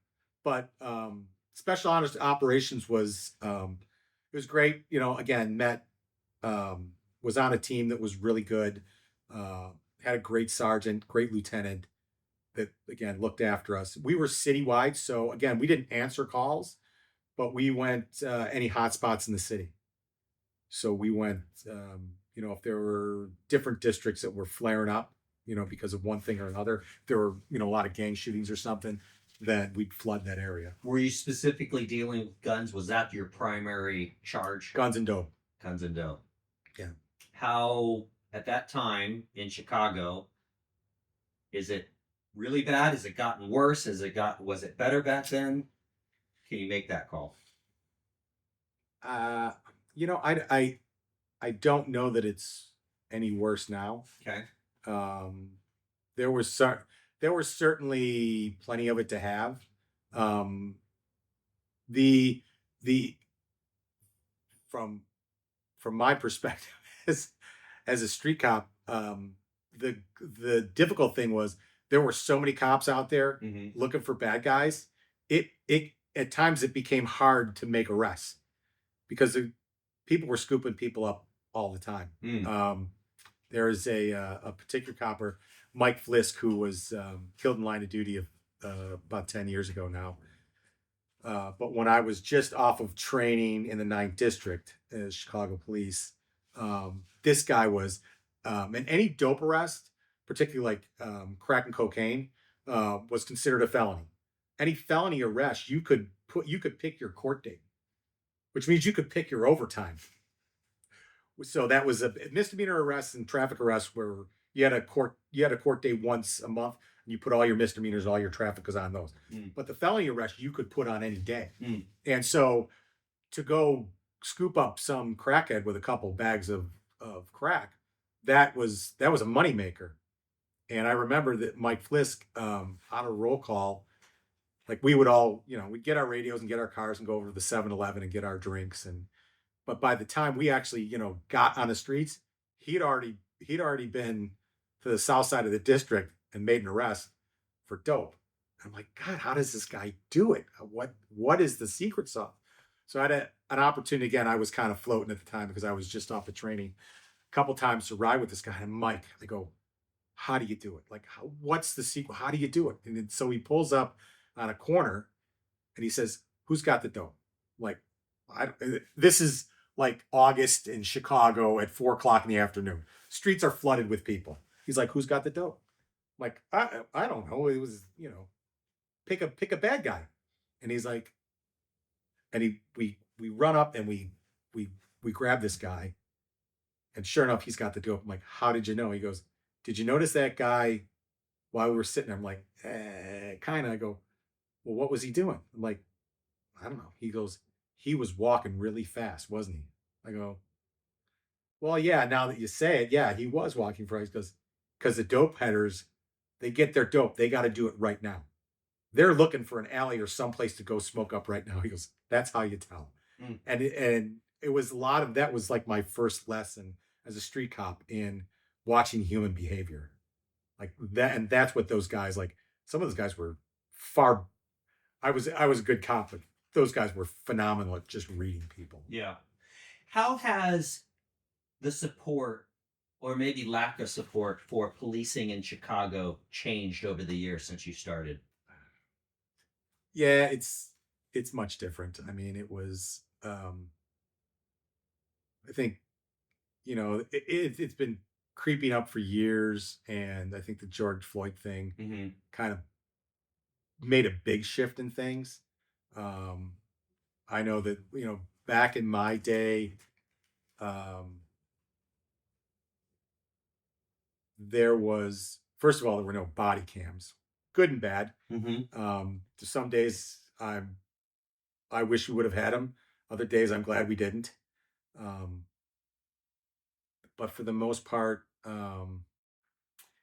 But special honest operations was it was great. You know, again, met was on a team that was really good. Uh, had a great sergeant, great lieutenant that again looked after us. We were citywide, so again, we didn't answer calls, but we went any hotspots in the city. So we went, you know, if there were different districts that were flaring up, you know, because of one thing or another, if there were, you know, a lot of gang shootings or something, then we'd flood that area. Were you specifically dealing with guns? Was that your primary charge? Guns and dope. Guns and dope. Yeah. How, at that time in Chicago, is it really bad? Has it gotten worse? Was it better back then? Can you make that call? Uh, you know, I don't know that it's any worse now. Okay. Um, there was there was certainly plenty of it to have. Um, the the from from my perspective as a street cop, the difficult thing was there were so many cops out there Mm-hmm. looking for bad guys. It at times it became hard to make arrests because people were scooping people up all the time. Mm. There is a particular copper, Mike Flisk, who was killed in line of duty about 10 years ago now. But when I was just off of training in the 9th District as Chicago Police, this guy was, and any dope arrest, particularly like crack and cocaine, was considered a felony. Any felony arrest, you could pick your court date, which means you could pick your overtime. So that was a misdemeanor arrests and traffic arrests where you had a court day once a month and you put all your misdemeanors, all your traffic was on those. Mm. But the felony arrest you could put on any day. Mm. And so to go scoop up some crackhead with a couple bags of crack, that was a moneymaker. And I remember that Mike Flisk, on a roll call, like we would all, you know, we'd get our radios and get our cars and go over to the 7-Eleven and get our drinks. But by the time we actually, you know, got on the streets, he'd already been to the south side of the district and made an arrest for dope. I'm like, God, how does this guy do it? What is the secret sauce? So I had an opportunity again. I was kind of floating at the time because I was just off of training a couple times to ride with this guy. And Mike, I go, how do you do it? Like, what's the secret? How do you do it? And then, so he pulls up on a corner and he says, who's got the dope? Like, this is like August in Chicago at 4 o'clock in the afternoon. Streets are flooded with people. He's like, who's got the dope? I'm like, I don't know. It was, you know, pick a bad guy. And he's like, and we run up and we grab this guy. And sure enough, he's got the dope. I'm like, how did you know? He goes, did you notice that guy while we were sitting there? I'm like, kind of. I go, well, what was he doing? I'm like, I don't know. He goes, he was walking really fast, wasn't he? I go, well, yeah, now that you say it, yeah, he was walking fast because the dope headers, they get their dope. They got to do it right now. They're looking for an alley or someplace to go smoke up right now. He goes, that's how you tell. Mm. And it was a lot of that was like my first lesson as a street cop in watching human behavior. Like that, and that's what those guys like. Some of those guys were far. I was a good cop, but those guys were phenomenal at just reading people. Yeah. How has the support or maybe lack of support for policing in Chicago changed over the years since you started? Yeah, it's much different. I mean, it was I think, you know, it's been creeping up for years, and I think the George Floyd thing Mm-hmm. kind of made a big shift in things. I know that, you know, back in my day, there was, first of all, there were no body cams, good and bad. Mm-hmm. To some days I wish we would have had them. Other days I'm glad we didn't. But for the most part,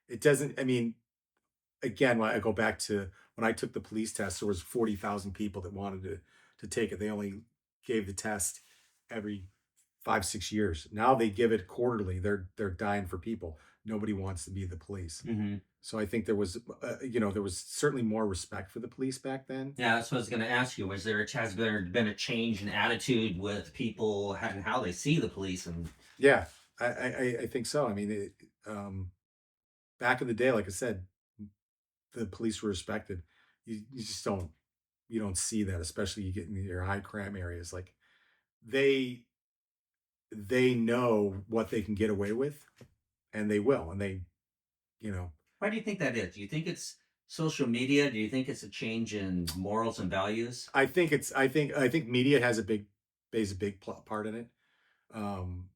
it doesn't. I mean, again, when I go back to when I took the police test, there was 40,000 people that wanted to take it. They only gave the test every 5-6 years. Now they give it quarterly. They're dying for people. nobody wants to be the police. Mm-hmm. So I think there was, there was certainly more respect for the police back then. Yeah, that's what I was going to ask you. Has there been a change in attitude with people and how they see the police? And Yeah, I think so. I mean, back in the day, like I said, the police were respected. You just don't see that, especially you get in your high crime areas. Like they they know what they can get away with, and they will, and they you know why do you think that is? Do you think it's social media? Do you think it's a change in morals and values? I think media has a big plays a big part in it. Um,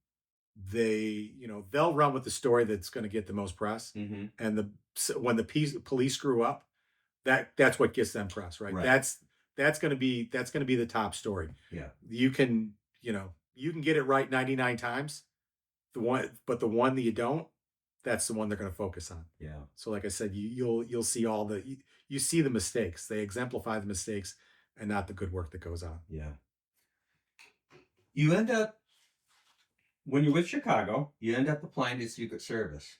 they'll run with the story that's going to get the most press, Mm-hmm. and when the police screw up, that's what gets them press, right? Right. That's going to be the top story. Yeah. You can get it right 99 times, but the one that you don't, that's the one they're going to focus on. Yeah. So like I said, you'll see you see the mistakes. They exemplify the mistakes and not the good work that goes on. Yeah. You end up, when you're with Chicago, you end up applying to Secret Service.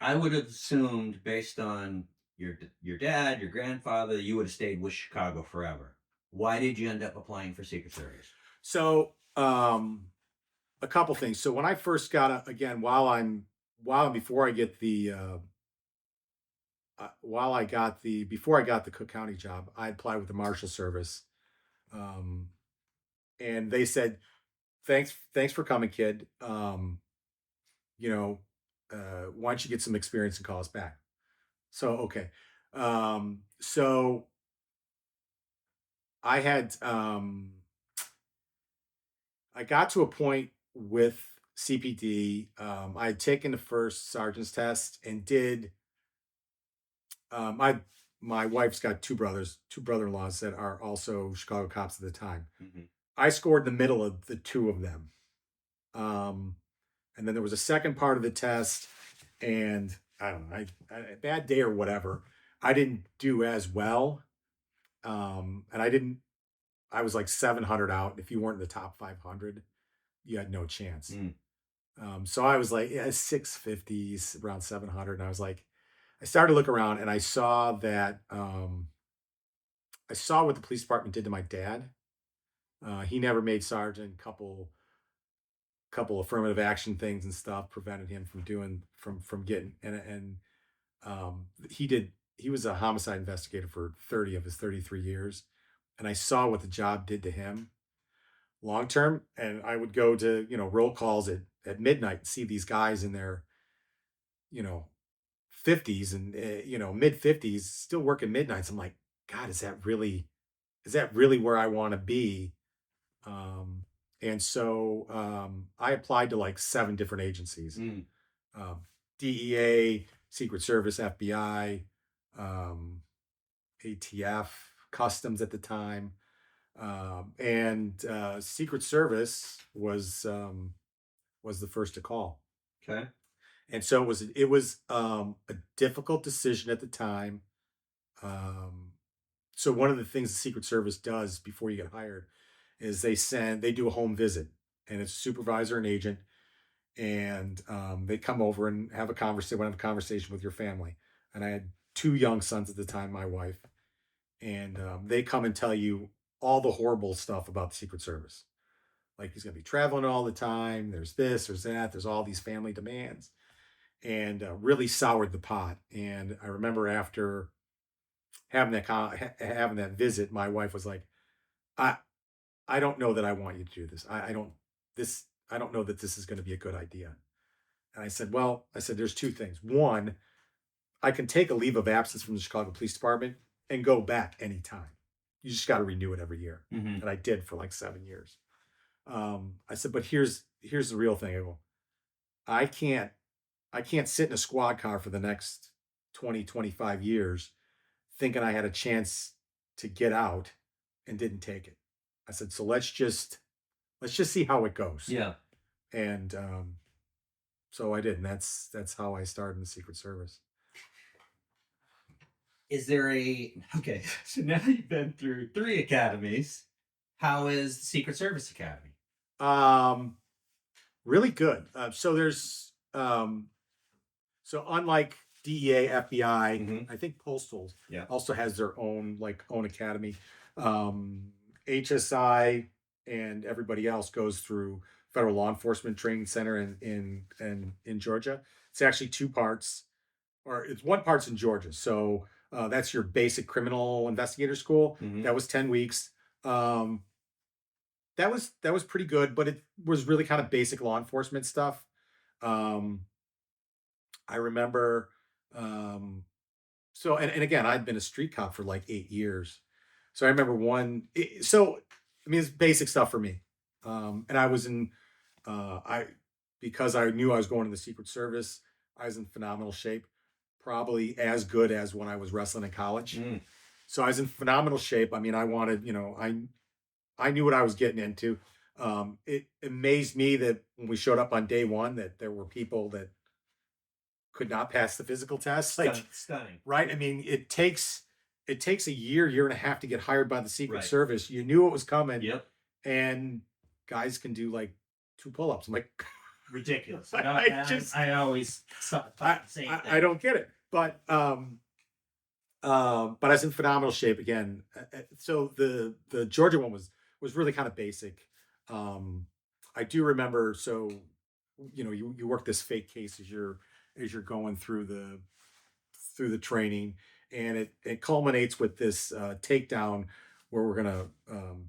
I would have assumed, based on your dad, your grandfather, you would have stayed with Chicago forever. Why did you end up applying for Secret Service? So a couple things. So when I first got again, before I get the before I got the Cook County job, I applied with the Marshal Service, um, and they said, thanks for coming, kid. Why don't you get some experience and call us back? So okay, so I had I got to a point with CPD. I had taken the first sergeant's test and did. My wife's got two brother-in-laws that are also Chicago cops at the time. Mm-hmm. I scored in the middle of the two of them. And then there was a second part of the test, and I don't know, a bad day or whatever. I didn't do as well. And I was like 700 out. If you weren't in the top 500, you had no chance. Mm. So I was like, yeah, 650s, around 700. And I was like, I started to look around and I saw that, I saw what the police department did to my dad. He never made sergeant. Couple affirmative action things and stuff prevented him from doing from getting and he was a homicide investigator for 30 of his 33 years, and I saw what the job did to him long term. And I would go to roll calls at midnight and see these guys in their you know 50s and mid 50s still working midnights. I'm like, God, is that really where I want to be? And so I applied to like 7 different agencies: Mm. um, DEA, Secret Service, FBI, ATF, Customs at the time, and Secret Service was the first to call. Okay. And so it was a difficult decision at the time. So one of the things the Secret Service does before you get hired is they do a home visit, and it's a supervisor and agent, and they come over and have a conversation with your family. And I had 2 young sons at the time, my wife, and they come and tell you all the horrible stuff about the Secret Service. Like, he's going to be traveling all the time. There's this, there's that, there's all these family demands, and really soured the pot. And I remember after having that visit, my wife was like, "I I don't know that I want you to do this. I don't know that this is going to be a good idea." And I said, "Well," I said, "there's 2 things. One, I can take a leave of absence from the Chicago Police Department and go back anytime. You just got to renew it every year." Mm-hmm. And I did for like 7 years. I said, "But here's the real thing." I go, I can't I can't sit in a squad car for the next 20, 25 years thinking I had a chance to get out and didn't take it. I said, "So let's just see how it goes." Yeah. And so I did, and that's how I started in the Secret Service. Is there okay? So now you've been through 3 academies. How is the Secret Service Academy? Really good. So there's So unlike DEA, FBI, Mhm. I think Postal Yeah. also has their own own academy. HSI and everybody else goes through Federal Law Enforcement Training Center in Georgia. It's actually two parts, or it's one part's in Georgia. So that's your basic criminal investigator school. Mhm. That was 10 weeks. Um, that was pretty good, but it was really kind of basic law enforcement stuff. Um, I remember, um, and again, I'd been a street cop for like 8 years. So I remember I mean, it's basic stuff for me. And I was in, I, because I knew I was going to the Secret Service, I was in phenomenal shape, probably as good as when I was wrestling in college. Mm. So I was in phenomenal shape. I mean, I wanted, I knew what I was getting into. It amazed me that when we showed up on day one, that there were people that could not pass the physical test. Stunning. Right? I mean, it takes a year and a half to get hired by the Secret Right. Service. You knew it was coming, Yep. and guys can do like 2 pull-ups. I'm like, Ridiculous. I always thought the same thing. I don't get it. But I was in phenomenal shape again. So the Georgia one was really kind of basic. I do remember. So you work this fake case as you're going through the training, and it culminates with this takedown where we're gonna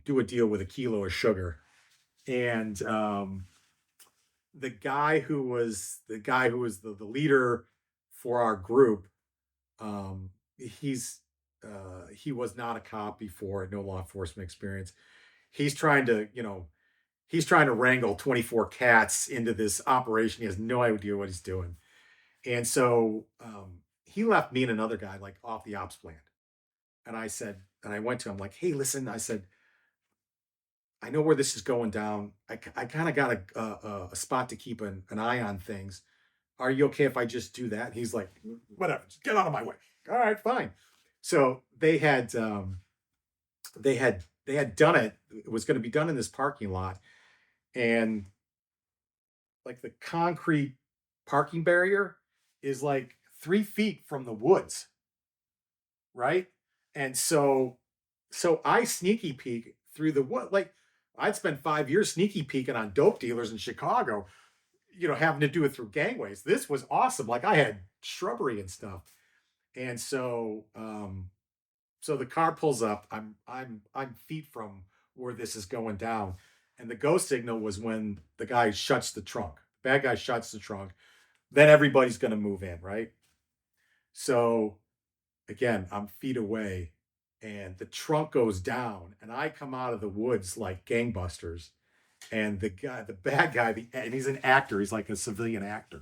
do a deal with a kilo of sugar, and the leader for our group, um, he was not a cop before, no law enforcement experience. He's trying to, wrangle 24 cats into this operation. He has no idea what he's doing. And so he left me and another guy like off the ops plan. And I went to him like, hey, listen, I said, I know where this is going down. I kind of got a spot to keep an eye on things. Are you okay if I just do that? He's like, whatever, just get out of my way. All right, fine. So they had done it. It was going to be done in this parking lot, and like the concrete parking barrier is like 3 feet from the woods, right? And so I sneaky peek through the wood. Like I'd spent 5 years sneaky peeking on dope dealers in Chicago, having to do it through gangways. This was awesome. Like I had shrubbery and stuff. And so the car pulls up. I'm feet from where this is going down. And the go signal was when the guy shuts the trunk. Bad guy shuts the trunk. Then everybody's gonna move in, right? So again, I'm feet away, and the trunk goes down, and I come out of the woods like gangbusters. And the bad guy, and he's an actor, he's like a civilian actor.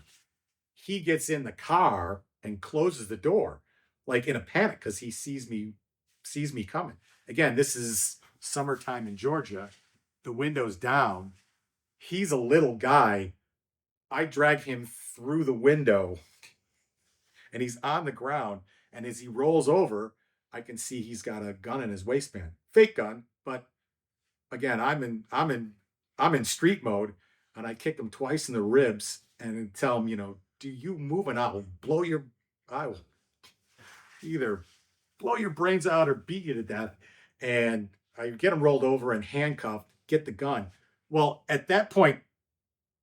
He gets in the car and closes the door, like in a panic because he sees me coming. Again, this is summertime in Georgia. The window's down. He's a little guy. I drag him through the window, and he's on the ground. And as he rolls over, I can see he's got a gun in his waistband, fake gun. But again, I'm in street mode, and I kick him twice in the ribs and tell him, do you move and I will either blow your brains out or beat you to death. And I get him rolled over and handcuffed, get the gun. Well, at that point,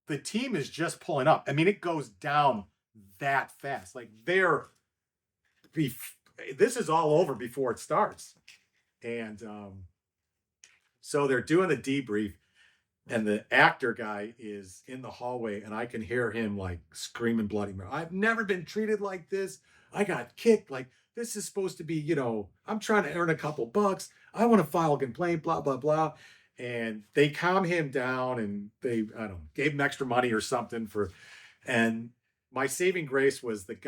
the team is just pulling up. I mean, it goes down that fast. Like this is all over before it starts. And so they're doing the debrief, and the actor guy is in the hallway, and I can hear him like screaming bloody murder. I've never been treated like this. I got kicked. Like this is supposed to be, I'm trying to earn a couple bucks. I want to file a complaint, blah, blah, blah. And they calm him down, and I don't know, gave him extra money or something and my saving grace was the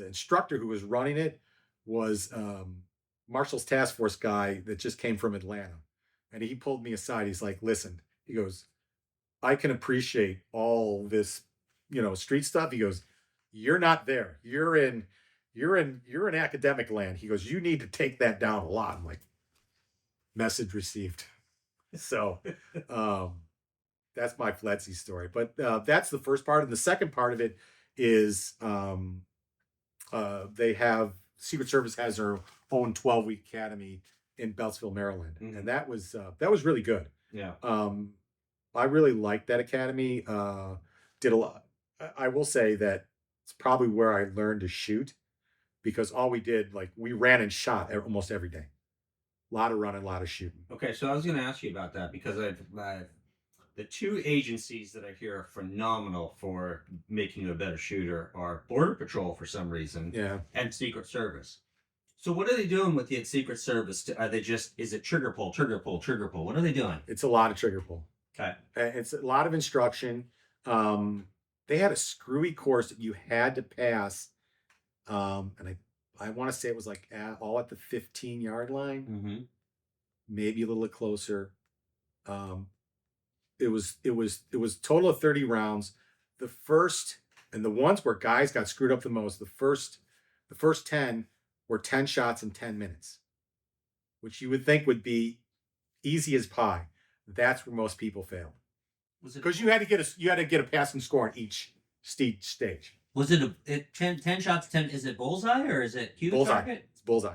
instructor who was running it was Marshall's task force guy that just came from Atlanta. And he pulled me aside. He's like, listen, he goes, I can appreciate all this, street stuff. He goes, you're not there. You're in academic land. He goes, you need to take that down a lot. I'm like, message received. So that's my FLETC story. But that's the first part. And the second part of it is they have Secret Service has their own 12-week academy in Beltsville, Maryland, and that was really good. Yeah. I really liked that academy. Did a lot. I will say that it's probably where I learned to shoot because all we did, like, we ran and shot almost every day. A lot of running, a lot of shooting. Okay, so I was going to ask you about that because the two agencies that I hear are phenomenal for making you a better shooter are Border Patrol for some reason, Yeah, and Secret Service. So what are they doing with the Secret Service? Are they is it trigger pull, trigger pull, trigger pull? What are they doing? it's a lot of trigger pull. Okay. It's a lot of instruction. They had a screwy course that you had to pass, and I want to say it was like all at the 15-yard line, maybe a little closer. It was total of 30 rounds. The first and the ones where guys got screwed up the most, the first 10 were 10 shots in 10 minutes, which you would think would be easy as pie. That's where most people fail. Because you had to get a passing score on each stage. Was it 10 shots? 10? Is it bullseye or is it cue Bullseye. target? It's bullseye.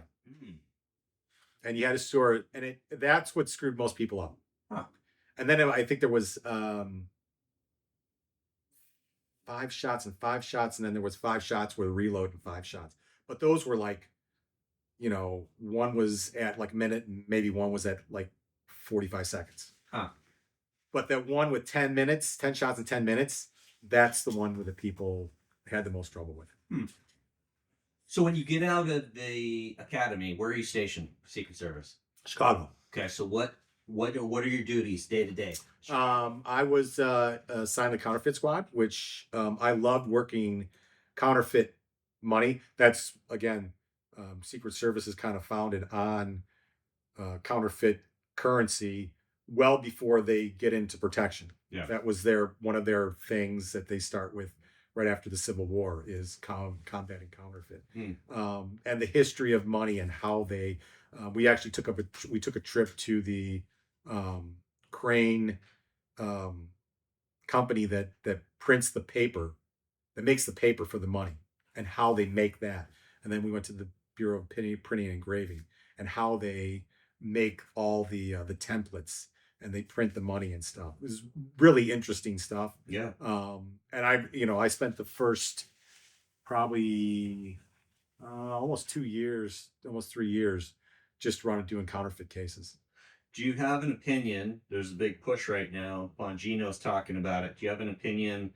And you had to score, and that's what screwed most people up. Huh. And then I think there was 5 shots and 5 shots, and then there was 5 shots with a reload and 5 shots. But those were like, one was at like a minute, and maybe one was at like 45 seconds. Huh. But that one with 10 shots in 10 minutes, that's the one where the people had the most trouble with. So when you get out of the academy, where are you stationed, Secret Service? Chicago. Okay, so what are your duties day to day? I was assigned the Counterfeit Squad, which I loved working counterfeit money. That's, again, Secret Service is kind of founded on counterfeit currency well before they get into protection. Yeah. That was one of their things that they start with right after the Civil War is combating counterfeit. And the history of money and how they we actually took a trip to the Crane company that prints the paper, that makes the paper for the money, and how they make that. And then we went to the Bureau of Printing and Engraving and how they make all the templates and they print the money and stuff. It was really interesting stuff. Yeah. And I spent the first probably almost 2 years, almost 3 years, just doing counterfeit cases. Do you have an opinion? There's a big push right now. Bongino's talking about it. Do you have an opinion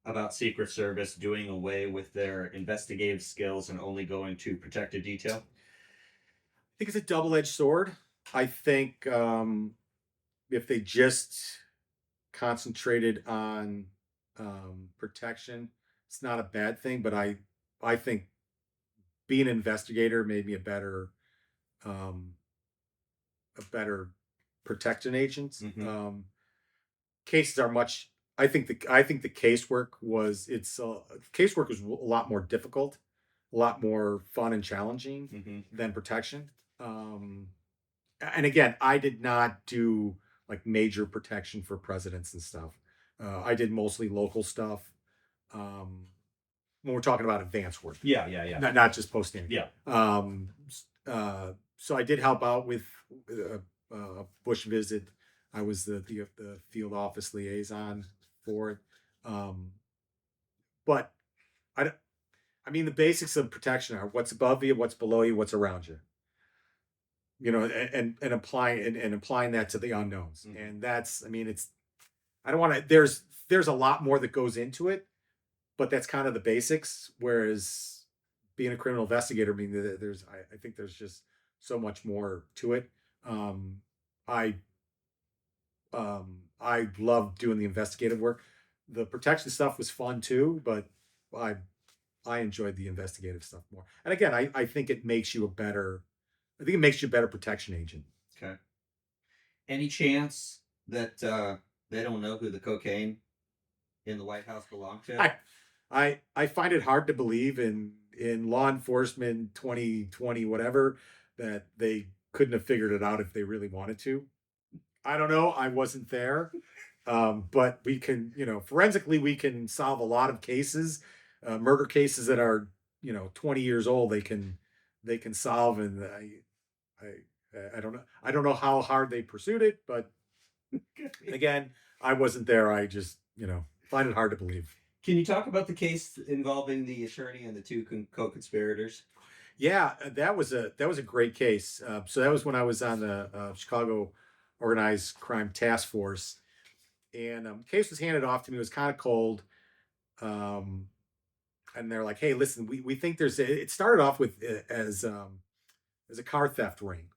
about Secret Service doing away with their investigative skills and only going to protective detail? I think it's a double-edged sword. I think if they just concentrated on protection, it's not a bad thing. But I think being an investigator made me a better protection agent. Cases are much. I think the casework was a lot more difficult, a lot more fun and challenging than protection. And again, I did not do like major protection for presidents and stuff. I did mostly local stuff. When we're talking about advanced work, Yeah. not just posting. Yeah. So I did help out with a Bush visit. I was the field office liaison for it. But I mean, the basics of protection are what's above you, what's below you, what's around you. And applying that to the unknowns. And that's, I mean, I don't want to, there's a lot more that goes into it, but that's kind of the basics. Whereas being a criminal investigator, I mean, I think there's just so much more to it. I love doing the investigative work. The protection stuff was fun too, but I enjoyed the investigative stuff more. And again, I think it makes you a better protection agent. Okay. Any chance that they don't know who the cocaine in the White House belonged to? I find it hard to believe in law enforcement 2020 whatever that they couldn't have figured it out if they really wanted to. I don't know. I wasn't there. But we can, forensically we can solve a lot of cases murder cases that are 20 years old, they can solve. And I don't know how hard they pursued it, but again, I wasn't there. I just find it hard to believe. Can you talk about the case involving the attorney and the two co-conspirators? Yeah, that was a great case. So that was when I was on the Chicago Organized Crime Task Force, and the case was handed off to me. It was kind of cold, um, and they're like, "Hey, listen, we think there's." It started off with as a car theft ring,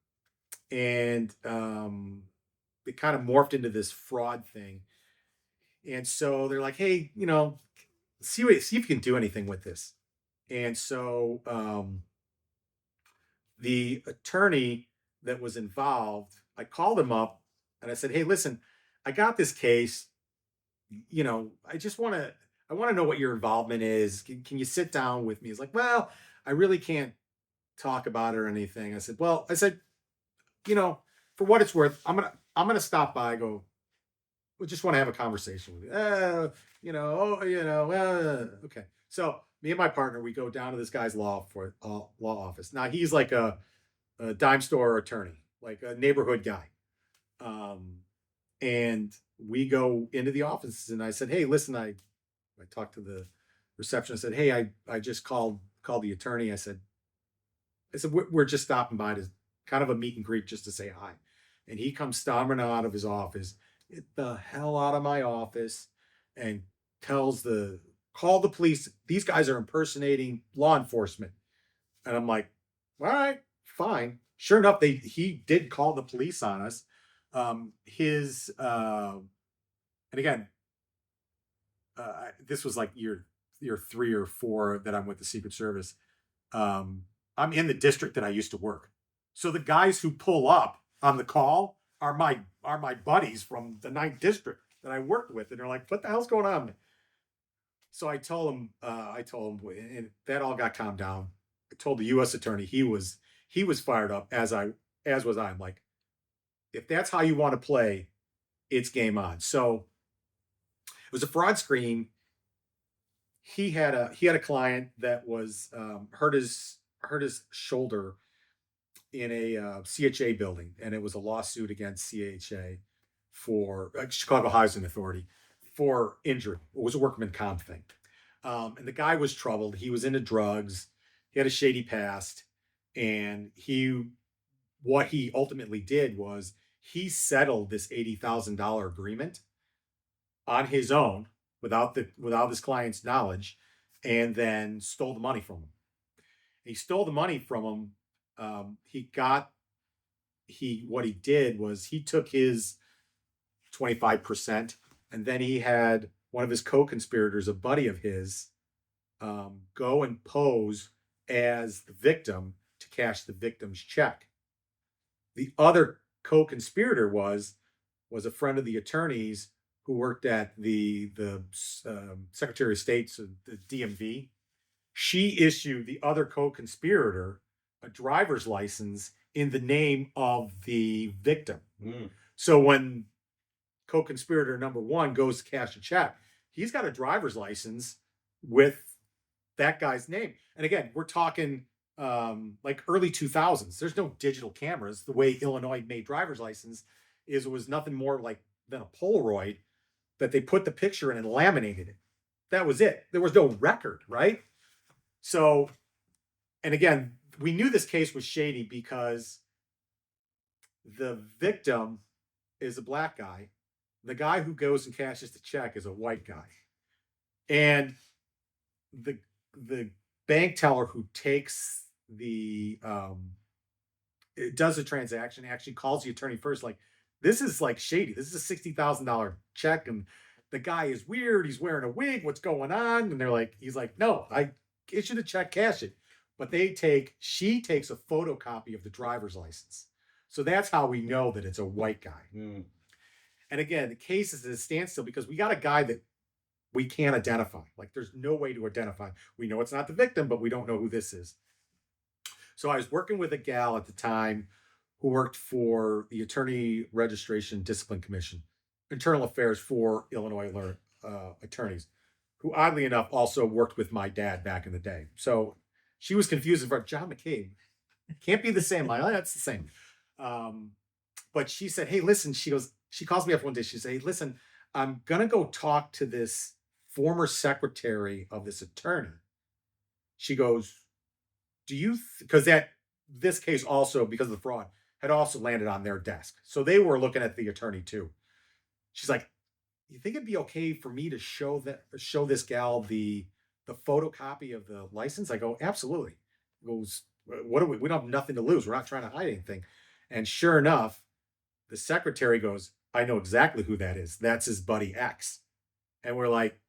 and it kind of morphed into this fraud thing. And so they're like, "Hey, see if you can do anything with this." And so the attorney that was involved, I called him up and I said, "Hey, listen, I got this case. I want to know what your involvement is. Can you sit down with me?" He's like, "Well, I really can't talk about it or anything." I said, "Well," I said, for what it's worth, I'm gonna stop by. I go, "We just want to have a conversation with you." Okay. So me and my partner, we go down to this guy's law office. Now he's like a dime store attorney, like a neighborhood guy. Um, and we go into the office, and I said, "Hey, listen, I talked to the receptionist. I said, "Hey, I just called the attorney." I said, we're just stopping by to kind of a meet and greet just to say hi." And he comes storming out of his office, "Get the hell out of my office," and call the police. These guys are impersonating law enforcement. And I'm like, "All right, fine." Sure enough, he did call the police on us. His and again, this was like year 3 or 4 that I'm with the Secret Service. I'm in the district that I used to work, so the guys who pull up on the call are my buddies from the 9th district that I worked with, and they're like, "What the hell's going on?" So I told him, and that all got calmed down. I told the U.S. attorney he was fired up as was I. I'm like, if that's how you want to play, it's game on. So it was a fraud screen. He had a client that was hurt his shoulder in a CHA building, and it was a lawsuit against CHA for Chicago Housing Authority for injury. It was a workman comp thing, and the guy was troubled. He was into drugs. He had a shady past, and what he ultimately did was he settled this $80,000 agreement on his own without his client's knowledge, and then stole the money from him. He stole the money from him. What he did was he took his 25%, and then he had one of his co-conspirators, a buddy of his, go and pose as the victim to cash the victim's check. The other co-conspirator was a friend of the attorney's who worked at the Secretary of State's the DMV. She issued the other co-conspirator a driver's license in the name of the victim. Mm. So when co-conspirator number 1 goes to cash a check, he's got a driver's license with that guy's name. And again, we're talking like early 2000s. There's no digital cameras. The way Illinois made driver's license it was nothing more like than a Polaroid that they put the picture in and laminated it. That was it. There was no record, right? So, and again, we knew this case was shady because the victim is a black guy. The guy who goes and cashes the check is a white guy. And the bank teller who takes it does the transaction actually calls the attorney first, like, "This is like shady. This is a $60,000 check, and the guy is weird. He's wearing a wig. What's going on?" And he's like, "No, I issued a check, cash it." But she takes a photocopy of the driver's license. So that's how we know that it's a white guy. Mm. And again, the case is at a standstill because we got a guy that we can't identify. Like, there's no way to identify. We know it's not the victim, but we don't know who this is. So I was working with a gal at the time who worked for the Attorney Registration Discipline Commission, internal affairs for Illinois attorneys. who oddly enough also worked with my dad back in the day. So she was confused about John McCabe. Can't be the same. I'm like, oh, that's the same. Um, but she said, hey, listen, she calls me up one day. She said, hey, listen, I'm going to go talk to this former secretary of this attorney. She goes, do you, because this case also, because of the fraud, had also landed on their desk. So they were looking at the attorney too. She's like, you think it'd be okay for me to show this gal the photocopy of the license? I go, absolutely. He goes, what do we don't have nothing to lose. We're not trying to hide anything. And sure enough, the secretary goes, I know exactly who that is. That's his buddy X. And we're like,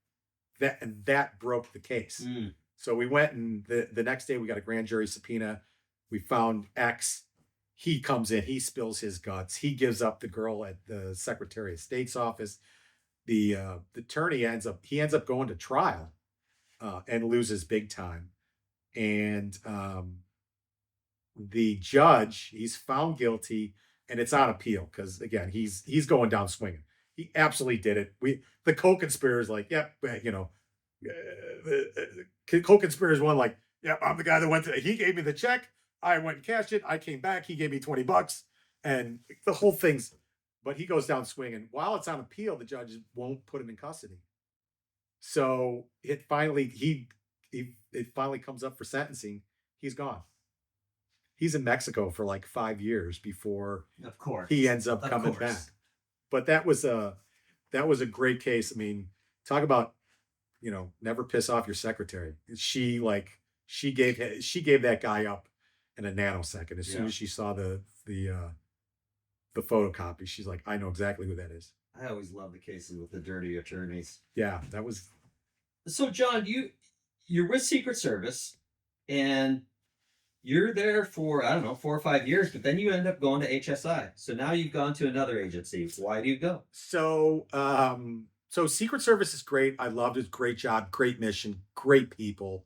that broke the case. Mm. So we went, and the next day we got a grand jury subpoena. We found X. He comes in, he spills his guts. He gives up the girl at the Secretary of State's office. The attorney ends up going to trial and loses big time. And the judge, he's found guilty, and it's on appeal because again, he's going down swinging. He absolutely did it. The co-conspirators like, yep, you know, the co-conspirators one like, yep, I'm the guy that went to. He gave me the check. I went and cashed it. I came back. He gave me $20, and the whole thing's. But he goes down swinging. While it's on appeal, the judge won't put him in custody. So it finally it finally comes up for sentencing. He's gone. He's in Mexico for like 5 years before Of course. he ends up coming back. But that was a great case. I mean, talk about, you know, never piss off your secretary. She gave that guy up in a nanosecond. As soon as she saw the photocopy, she's like, I know exactly who that is. I always love the cases with the dirty attorneys. Yeah, that was. So John, you're with Secret Service, and you're there for, I don't know, 4 or 5 years, but then you end up going to HSI. So now you've gone to another agency. Why do you go? So Secret Service is great. I loved it. Great job, great mission, great people,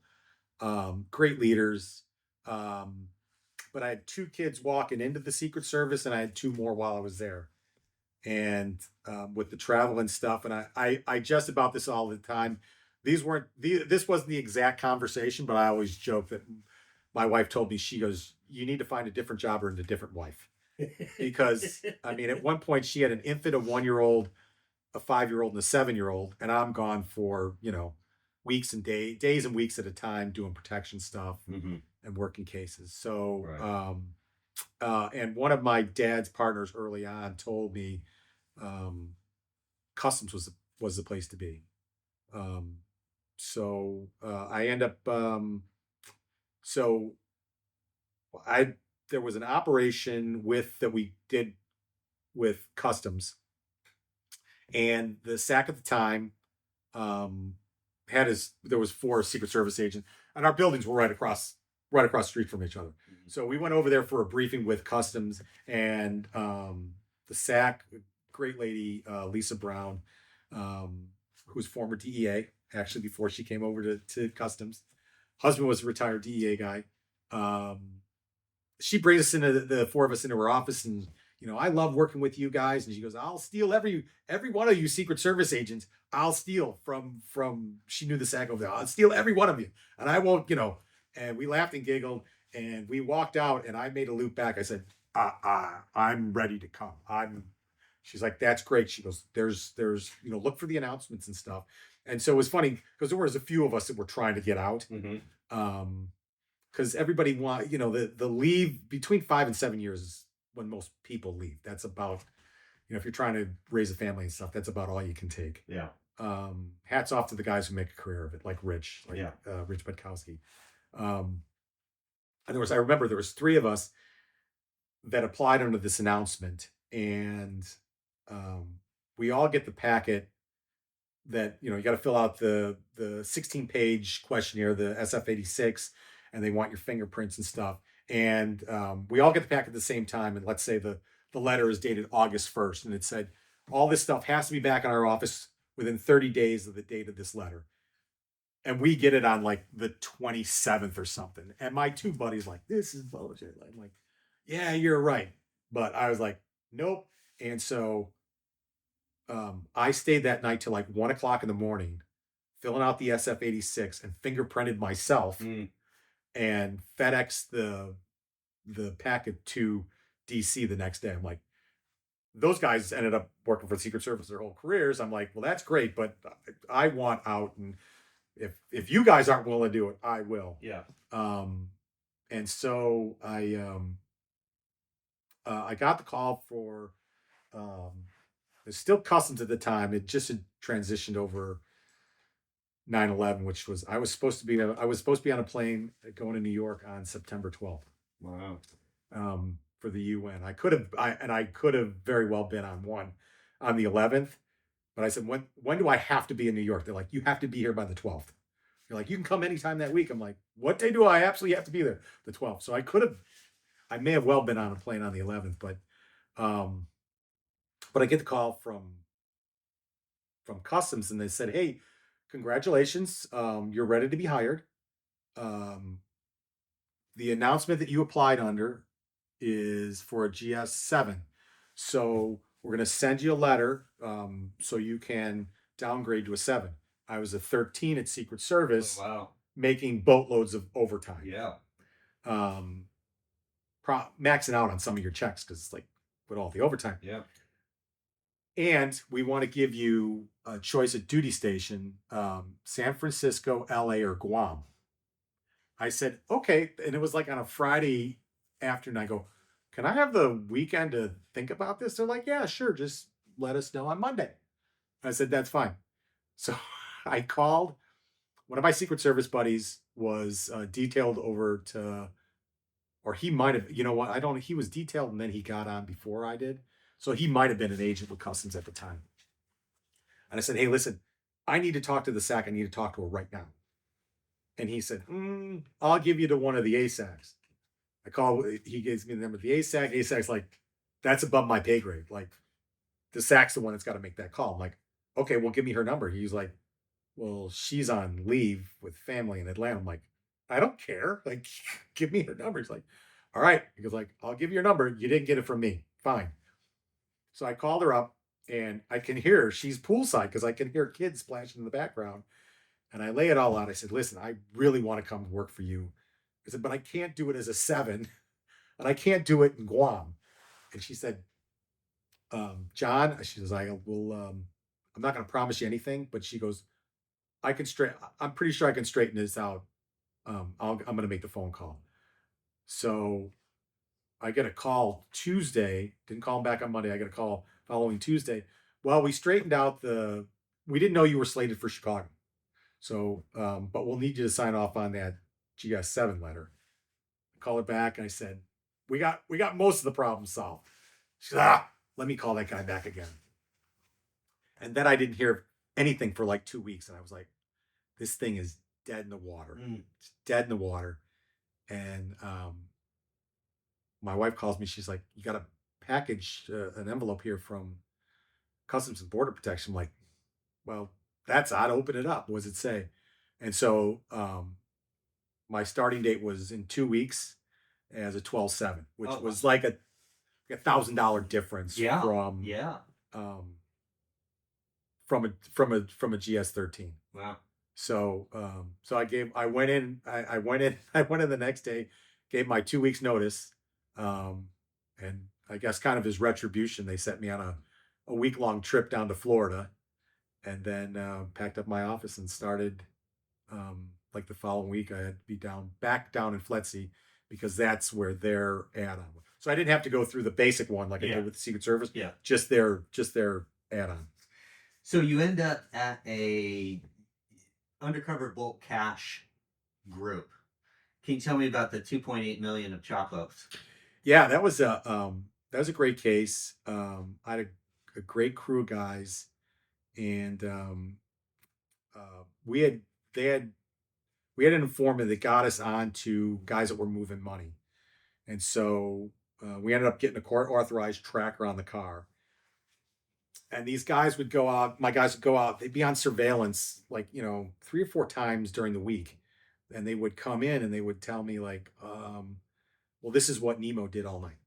great leaders. But I had 2 kids walking into the Secret Service, and I had 2 more while I was there. And with the travel and stuff, and I just about this all the time. This wasn't the exact conversation, but I always joke that my wife told me, she goes, you need to find a different job or a different wife. Because I mean, at one point she had an infant, a 1-year-old, a 5-year-old, and a 7-year-old, and I'm gone for, you know, weeks and days and weeks at a time doing protection stuff and working cases. So and one of my dad's partners early on told me customs was the place to be. So I end up so there was an operation that we did with customs, and the SAC at the time there was 4 Secret Service agents, and our buildings were right across the street from each other. So we went over there for a briefing with customs, and the SAC, great lady, Lisa Brown, who's former DEA, actually before she came over to customs. Husband was a retired DEA guy. She brings us into the 4 of us into her office, and you know, I love working with you guys. And she goes, I'll steal every one of you Secret Service agents. I'll steal from. She knew the SAC over there. I'll steal every one of you, and I won't, you know. And we laughed and giggled, and we walked out, and I made a loop back. I said, I'm ready to come. She's like, that's great. She goes, there's, you know, look for the announcements and stuff. And so it was funny because there was a few of us that were trying to get out. Because everybody you know, the leave between 5 and 7 years is when most people leave. That's about, you know, if you're trying to raise a family and stuff, that's about all you can take. Yeah. Hats off to the guys who make a career of it, like Rich Budkowski. And I remember there was 3 of us that applied under this announcement, and we all get the packet that, you know, you got to fill out the 16-page questionnaire, the SF-86, and they want your fingerprints and stuff. And we all get the packet at the same time. And let's say the letter is dated August 1st, and it said all this stuff has to be back in our office within 30 days of the date of this letter. And we get it on like the 27th or something. And my 2 buddies like, this is bullshit. I'm like, yeah, you're right. But I was like, nope. And so I stayed that night till like 1 o'clock in the morning filling out the SF-86 and fingerprinted myself and FedEx the packet to DC the next day. I'm like, those guys ended up working for the Secret Service their whole careers. I'm like, well, that's great, but I want out, and if you guys aren't willing to do it, I will. Yeah. And so I got the call for it's still Customs at the time. It just had transitioned over 9/11, which was I was supposed to be on a plane going to New York on September 12th. Wow. For the UN. I could have very well been on one on the 11th, but I said, when do I have to be in New York? They're like, you have to be here by the 12th. You're like, you can come anytime that week. I'm like, what day do I absolutely have to be there? The 12th. So I may have well been on a plane on the 11th, but I get the call from Customs, and they said, hey, congratulations, you're ready to be hired. The announcement that you applied under is for a GS7. So we're going to send you a letter so you can downgrade to a 7. I was a 13 at Secret Service, making boatloads of overtime. Yeah. Maxing out on some of your checks because it's like with all the overtime. Yeah. And we want to give you a choice at duty station, San Francisco, LA, or Guam. I said, okay. And it was like on a Friday afternoon. I go, can I have the weekend to think about this? They're like, yeah, sure. Just let us know on Monday. I said, that's fine. So I called. One of my Secret Service buddies was detailed over to, or he might have, you know what? He was detailed and then he got on before I did. So he might have been an agent with Customs at the time. And I said, hey, listen, I need to talk to the SAC. I need to talk to her right now. And he said, I'll give you to one of the ASACs. He gives me the number of the ASAC. ASAC's like, that's above my pay grade. Like, the SAC's the one that's got to make that call. I'm like, okay, well, give me her number. He's like, well, she's on leave with family in Atlanta. I'm like, I don't care. Like, give me her number. He's like, all right. He goes like, I'll give you your number. You didn't get it from me. Fine. So I called her up and I can hear her. She's poolside because I can hear kids splashing in the background. And I lay it all out. I said, listen, I really want to come work for you. I said, but I can't do it as a 7 and I can't do it in Guam. And she said, John, she says, I'm not going to promise you anything, but she goes, I'm pretty sure I can straighten this out. I'm going to make the phone call. So I get a call Tuesday, didn't call him back on Monday. I get a call following Tuesday. Well, we straightened out we didn't know you were slated for Chicago. So, but we'll need you to sign off on that GS7 letter. I call her back and I said, we got most of the problem solved. She said, let me call that guy back again. And then I didn't hear anything for like 2 weeks. And I was like, this thing is dead in the water. It's dead in the water. And my wife calls me. She's like, you got a package, an envelope here from Customs and Border Protection. I'm like, well, that's odd. Open it up. What does it say? And so my starting date was in 2 weeks as a 12/7, which was like a $1,000 difference from a GS13. Wow. So I went in the next day, gave my 2 weeks notice, and I guess kind of as retribution, they sent me on a week-long trip down to Florida, and then packed up my office and started. Like the following week, I had to be back down in FLETC because that's where their add-on. So I didn't have to go through the basic one like I did with the Secret Service. Yeah, just their add-on. So you end up at a undercover bulk cash group. Can you tell me about the 2.8 million of chop-ups? Yeah, that was a great case. I had a great crew of guys, and we had an informant that got us on to guys that were moving money. And so we ended up getting a court authorized tracker on the car. And these guys would go out, my guys would go out, they'd be on surveillance like, 3 or 4 times during the week. And they would come in and they would tell me like, well, this is what Nemo did all night.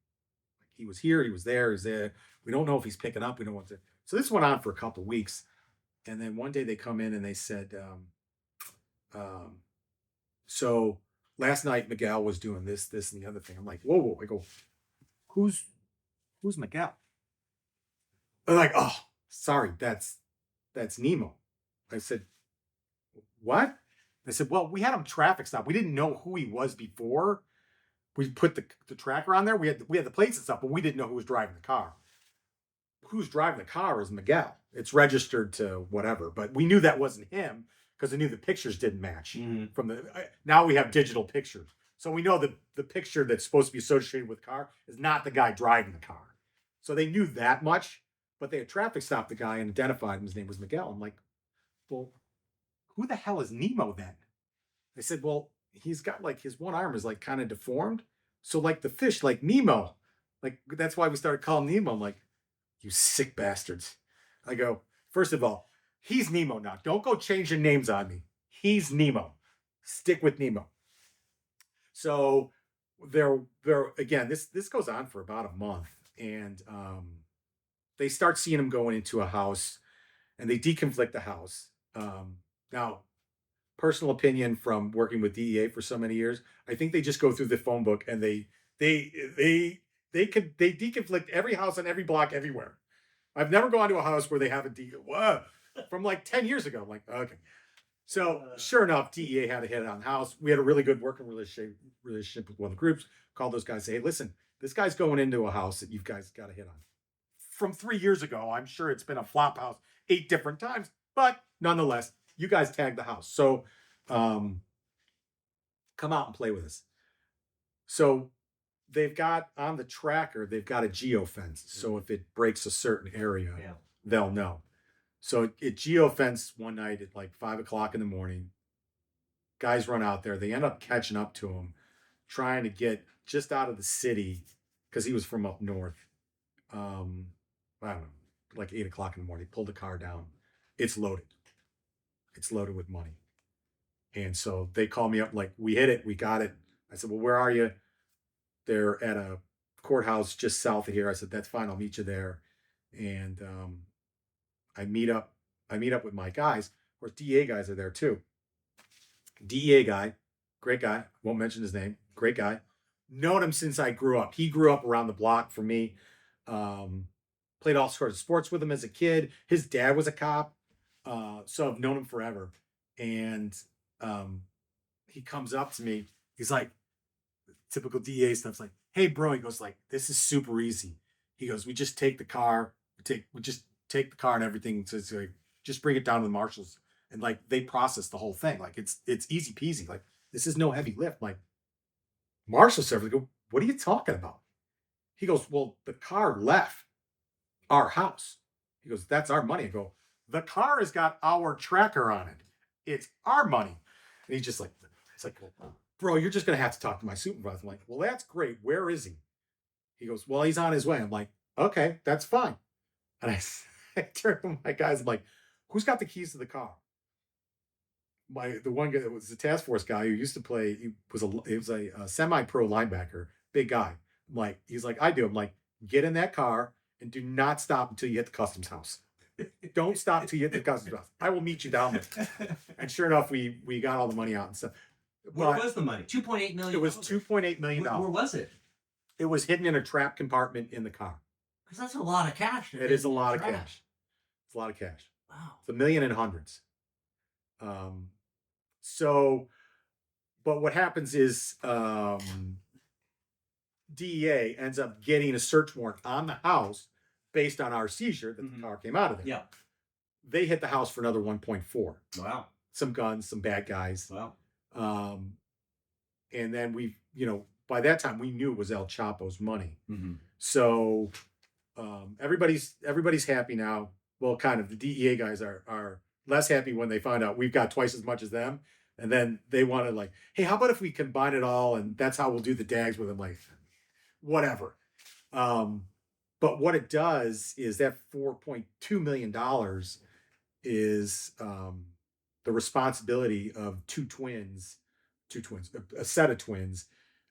Like, he was here, he was there, he's there. We don't know if he's picking up, we don't want to. So this went on for a couple of weeks. And then one day they come in and they said, so last night Miguel was doing this, this, and the other thing. I'm like, whoa, whoa. I go, who's Miguel? They're like, oh, sorry, that's Nemo. I said, what? They said, well, we had him traffic stop. We didn't know who he was before we put the tracker on there. We had the plates and stuff, but we didn't know who was driving the car. Who's driving the car is Miguel. It's registered to whatever, but we knew that wasn't him because I knew the pictures didn't match from the. Now we have digital pictures, so we know that the picture that's supposed to be associated with the car is not the guy driving the car. So they knew that much, but they had traffic stopped the guy and identified him. His name was Miguel. I'm like, well, who the hell is Nemo then? They said, well, he's got like his one arm is like kind of deformed, so like the fish, like Nemo, like that's why we started calling Nemo. I'm like, you sick bastards. I go, first of all, he's Nemo now. Don't go changing names on me. He's Nemo. Stick with Nemo. So they're again, this goes on for about a month. And they start seeing him going into a house and they deconflict the house. Now, personal opinion from working with DEA for so many years, I think they just go through the phone book and they deconflict every house on every block everywhere. I've never gone to a house where they haven't from like 10 years ago. I'm like, okay. So sure enough, DEA had a hit on the house. We had a really good working relationship with one of the groups. Called those guys, say, hey, listen, this guy's going into a house that you guys got a hit on. From 3 years ago, I'm sure it's been a flop house 8 different times, but nonetheless, you guys tagged the house. So come out and play with us. So they've got on the tracker, they've got a geofence. So if it breaks a certain area, they'll know. So it geofenced one night at like 5 o'clock in the morning. Guys run out there. They end up catching up to him, trying to get just out of the city because he was from up north. I don't know, like 8 o'clock in the morning. Pulled the car down. It's loaded. It's loaded with money. And so they call me up like, we hit it. We got it. I said, well, where are you? They're at a courthouse just south of here. I said, that's fine. I'll meet you there. And I meet up with my guys. Of course, DEA guys are there too. DEA guy, great guy. Won't mention his name. Great guy. Known him since I grew up. He grew up around the block from me. Played all sorts of sports with him as a kid. His dad was a cop. So I've known him forever. And he comes up to me. He's like, typical DEA stuff's like, hey, bro. He goes like, this is super easy. He goes, we just take the car. We just take the car and everything. So it's like, just bring it down to the marshals. And like, they process the whole thing. Like, it's easy peasy. Like, this is no heavy lift. Like, marshal service. Go, what are you talking about? He goes, well, the car left our house. He goes, that's our money. I go, the car has got our tracker on it. It's our money. And he's just like, it's like, bro, you're just going to have to talk to my supervisor. I'm like, well, that's great. Where is he? He goes, well, he's on his way. I'm like, okay, that's fine. And I turned to my guys. I'm like, who's got the keys to the car? The one guy that was the task force guy who used to play, he was a semi-pro linebacker, big guy. I'm like, he's like, I do. I'm like, get in that car and do not stop until you hit the customs house. Don't stop until you hit the customs house. I will meet you down there. And sure enough, we got all the money out and stuff. Where was the money? $2.8 million. It was $2.8 million. Where was it? It was hidden in a trap compartment in the car. Because that's a lot of cash. It is a lot of cash. It's a lot of cash. Wow. It's $1 million in hundreds. So, but what happens is DEA ends up getting a search warrant on the house based on our seizure that the car came out of there. Yeah. They hit the house for another 1.4. Wow. Some guns, some bad guys. Wow. And then we, by that time we knew it was El Chapo's money. Mm-hmm. So everybody's happy now. Well, kind of. The DEA guys are less happy when they find out we've got twice as much as them. And then they want to like, hey, how about if we combine it all and that's how we'll do the DAGs with them? Like, whatever. But what it does is that $4.2 million is the responsibility of a set of twins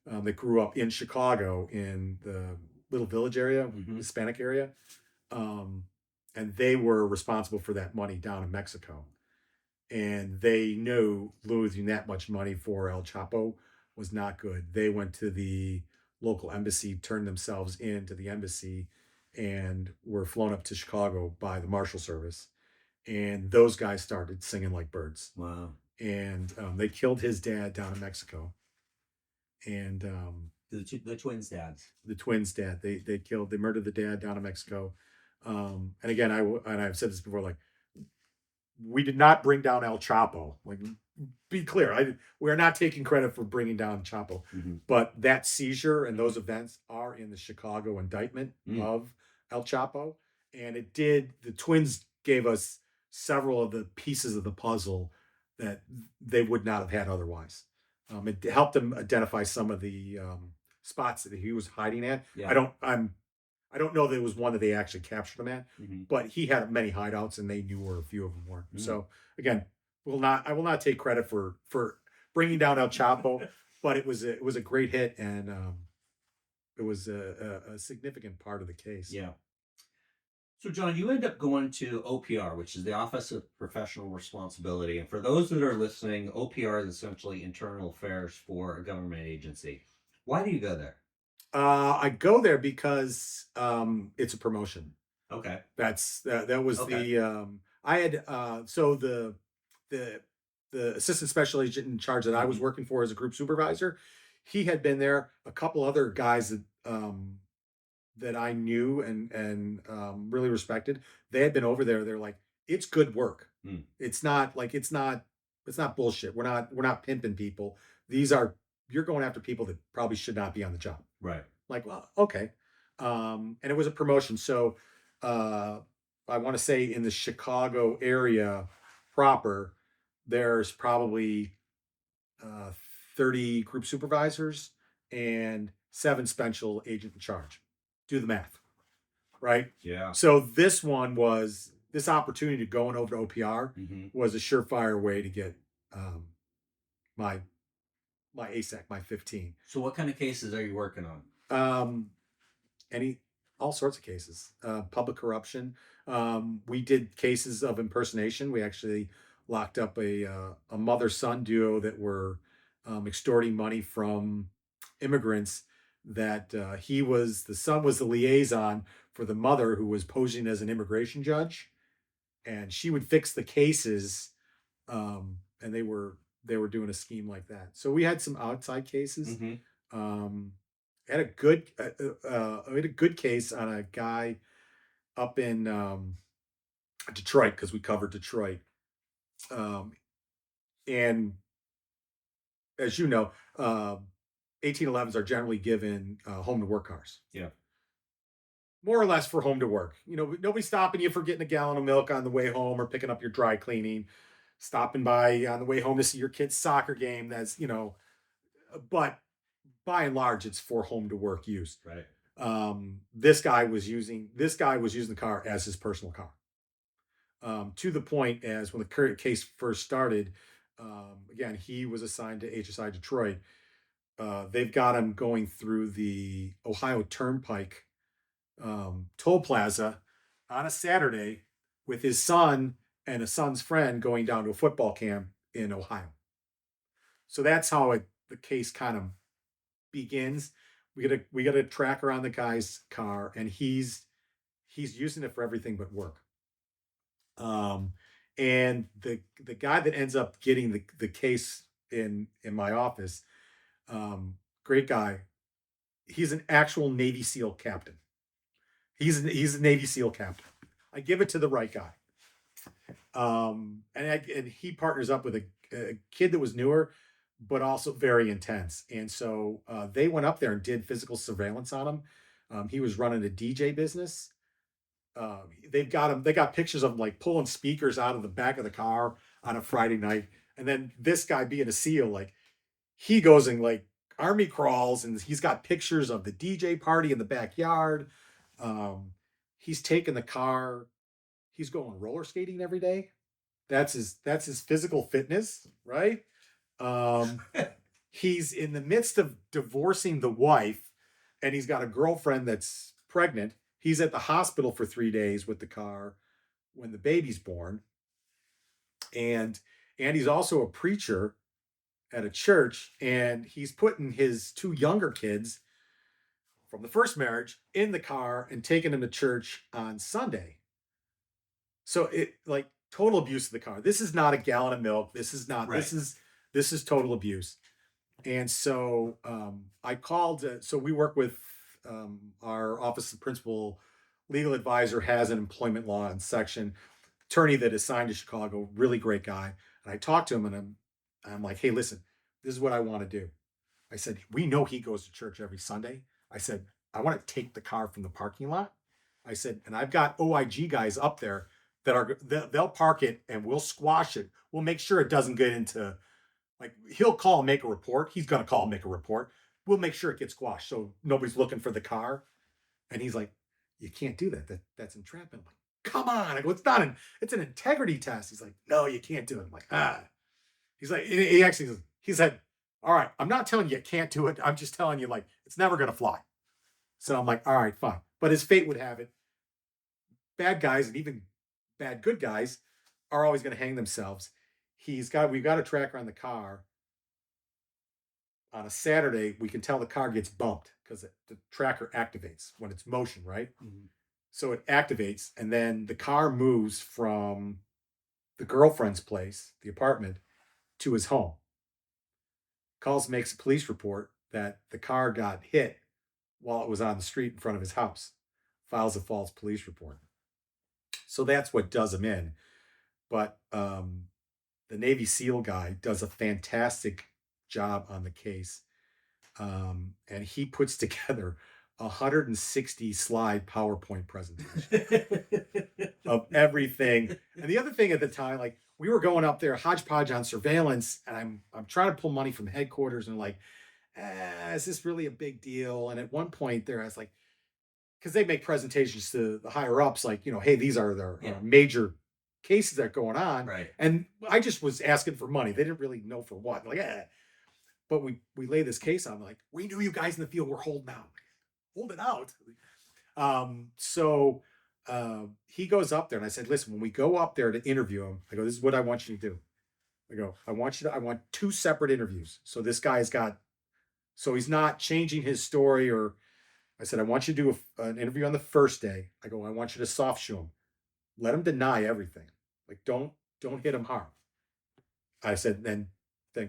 that grew up in Chicago in the Little Village area, Hispanic area. and they were responsible for that money down in Mexico. And they knew losing that much money for El Chapo was not good. They went to the local embassy, turned themselves into the embassy, and were flown up to Chicago by the Marshal Service. And those guys started singing like birds. Wow. And they killed his dad down in Mexico. And The twins' dads. the twins' dad, they murdered the dad down in Mexico. And again, I've said this before, like, we did not bring down El Chapo. Like, be clear, we are not taking credit for bringing down Chapo, but that seizure and those events are in the Chicago indictment of El Chapo, and it did. The twins gave us several of the pieces of the puzzle that they would not have had otherwise. It helped them identify some of the spots that he was hiding at. Yeah. I don't know that it was one that they actually captured him at, Mm-hmm. but he had many hideouts, and they knew where a few of them were. So again, I will not take credit for bringing down El Chapo, but it was a great hit, and it was a significant part of the case. Yeah. So, John, you end up going to OPR, which is the Office of Professional Responsibility. And for those that are listening, OPR is essentially internal affairs for a government agency. Why do you go there? I go there because it's a promotion. Okay. That was Okay. I had so the assistant special agent in charge that I was working for as a group supervisor. He had been there. A couple other guys that I knew and really respected. They had been over there. They're like, it's good work. It's not bullshit. We're not pimping people. You're going after people that probably should not be on the job. Right. Like, well, okay. And it was a promotion. So I want to say in the Chicago area proper, there's probably 30 group supervisors and 7 special agent in charge. Do the math, right? Yeah. So this opportunity to going over to OPR was a surefire way to get my ASAC, my 15. So what kind of cases are you working on? All sorts of cases. Public corruption. We did cases of impersonation. We actually locked up a mother-son duo that were extorting money from immigrants. That the son was the liaison for the mother, who was posing as an immigration judge, and she would fix the cases. And they were doing a scheme like that. So we had some outside cases. Had a good case on a guy up in Detroit, because we covered Detroit. And as you know, 1811s are generally given home to work cars. Yeah. More or less for home to work. You know, nobody's stopping you for getting a gallon of milk on the way home, or picking up your dry cleaning, stopping by on the way home to see your kid's soccer game. That's, but by and large, it's for home to work use. Right. This guy was using the car as his personal car. To the point as when the current case first started, again, he was assigned to HSI Detroit. They've got him going through the Ohio Turnpike toll plaza on a Saturday with his son and a son's friend going down to a football camp in Ohio. So that's how the case kind of begins. We got a tracker on the guy's car, and he's using it for everything but work. And the guy that ends up getting the case in my office, great guy. He's an actual Navy SEAL captain. He's a Navy SEAL captain. I give it to the right guy. And he partners up with a kid that was newer, but also very intense. And so they went up there and did physical surveillance on him. He was running a DJ business. They got pictures of him like pulling speakers out of the back of the car on a Friday night. And then this guy, being a SEAL, like, he goes and like army crawls, and he's got pictures of the DJ party in the backyard. He's taking the car. He's going roller skating every day. That's his physical fitness, right? He's in the midst of divorcing the wife, and he's got a girlfriend that's pregnant. He's at the hospital for 3 days with the car. when the baby's born. And Andy's also a preacher at a church, and he's putting his 2 younger kids from the first marriage in the car and taking them to church on Sunday. So it like total abuse of the car. This is not a gallon of milk. This is not. Right. This is total abuse. And so I called. So we work with our office of principal legal advisor has an employment law and section attorney that is signed to Chicago. Really great guy. And I talked to him, and I'm like, hey, listen, this is what I want to do. I said, we know he goes to church every Sunday. I said, I want to take the car from the parking lot. I said, and I've got OIG guys up there they'll park it and we'll squash it. We'll make sure it doesn't get into, like, he'll call and make a report. He's going to call and make a report. We'll make sure it gets squashed so nobody's looking for the car. And he's like, you can't do that. That's entrapment. I'm like, come on. I go, it's an integrity test. He's like, no, you can't do it. I'm like, He's like, he said, all right, I'm not telling you can't do it. I'm just telling you, like, it's never going to fly. So I'm like, all right, fine. But as fate would have it, bad guys and even bad good guys are always going to hang themselves. We've got a tracker on the car. On a Saturday, we can tell the car gets bumped because the tracker activates when it's motion, right? Mhm. So it activates, and then the car moves from the girlfriend's place, the apartment, to his home. Calls, makes a police report that the car got hit while it was on the street in front of his house. Files a false police report. So that's what does him in. But the Navy SEAL guy does a fantastic job on the case. And he puts together a 160 slide PowerPoint presentation of everything. And the other thing at the time, like, we were going up there hodgepodge on surveillance, and I'm trying to pull money from headquarters, and like, is this really a big deal? And at one point there, I was like, because they make presentations to the higher ups, like, hey, these are their major cases that are going on. Right. And I just was asking for money. They didn't really know for what. Like, But we lay this case on, like, we knew you guys in the field were holding out. Hold it out. So he goes up there, and I said, listen, when we go up there to interview him, I go, this is what I want you to do. I go, I want 2 separate interviews. So this guy's so he's not changing his story, or I said, I want you to do an interview on the first day. I go, I want you to soft shoe him. Let him deny everything. Like, don't hit him hard. I said, then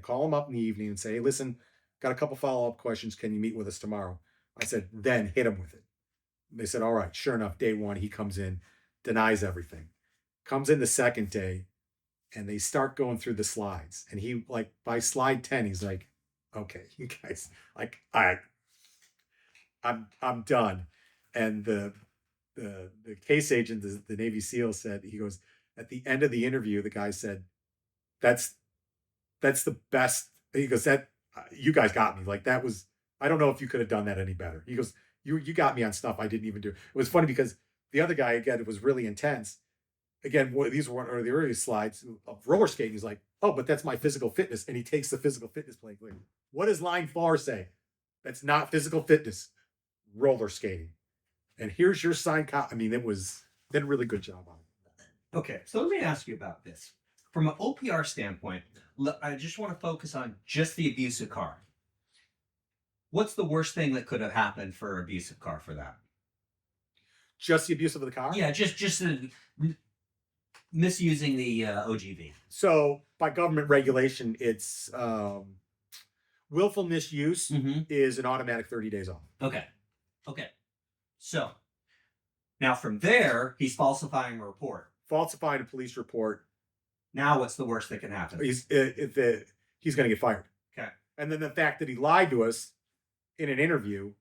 call him up in the evening and say, hey, listen, got a couple follow-up questions. Can you meet with us tomorrow? I said, then hit him with it. They said, all right. Sure enough, day 1, he comes in, denies everything. Comes in the second day, and they start going through the slides. And he, like, by slide 10, he's like, okay, you guys, like, I'm done. And the case agent, the Navy SEAL, said, he goes, at the end of the interview, the guy said, that's the best. He goes, that you guys got me. Like, that was, I don't know if you could have done that any better. He goes, you got me on stuff I didn't even do. It was funny because the other guy, again, it was really intense. Again, these were one of the earliest slides of roller skating. He's like, oh, but that's my physical fitness. And he takes the physical fitness plate. Like, what does line 4 say? That's not physical fitness. Roller skating. And here's your sign. I mean, did a really good job on it. Okay, so let me ask you about this. From an OPR standpoint, I just want to focus on just the abusive car. What's the worst thing that could have happened for abusive car for that? Just the abuse of the car? Yeah, just misusing the OGV. So by government regulation, it's willful misuse is an automatic 30 days off. Okay. So now from there, he's falsifying a report. Falsifying a police report. Now what's the worst that can happen? He's going to get fired. Okay. And then the fact that he lied to us in an interview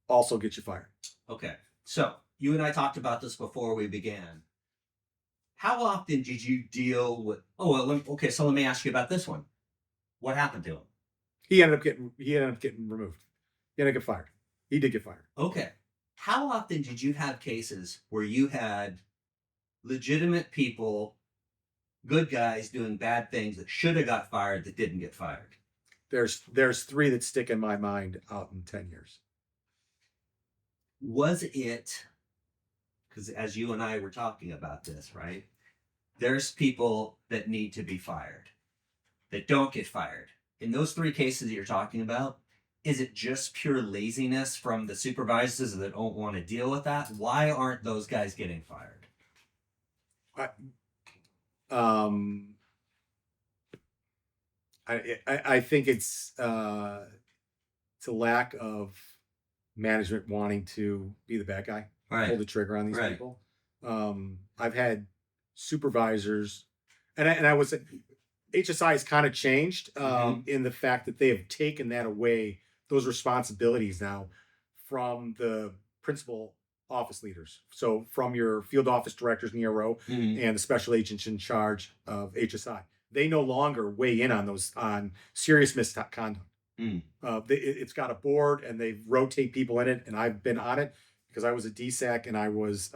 also gets you fired. Okay. So you and I talked about this before we began. How often did you deal with? So let me ask you about this one. What happened to him? He ended up getting removed. He ended up getting fired. He did get fired. Okay. How often did you have cases where you had legitimate people, good guys doing bad things that should have got fired that didn't get fired? There's 3 that stick in my mind out in 10 years. Was it because as you and I were talking about this, right? There's people that need to be fired that don't get fired. In those three cases that you're talking about, is it just pure laziness from the supervisors that don't want to deal with that? Why aren't those guys getting fired? Um, I think it's a lack of management wanting to be the bad guy, pull the trigger on these people. I've had supervisors, and I was HSI has kind of changed in the fact that they have taken that away, those responsibilities now from the principal office leaders. So from your field office directors in the ERO and the special agents in charge of HSI. They no longer weigh in on those on serious misconduct. It's got a board and they rotate people in it, and I've been on it because I was a DSAC and I was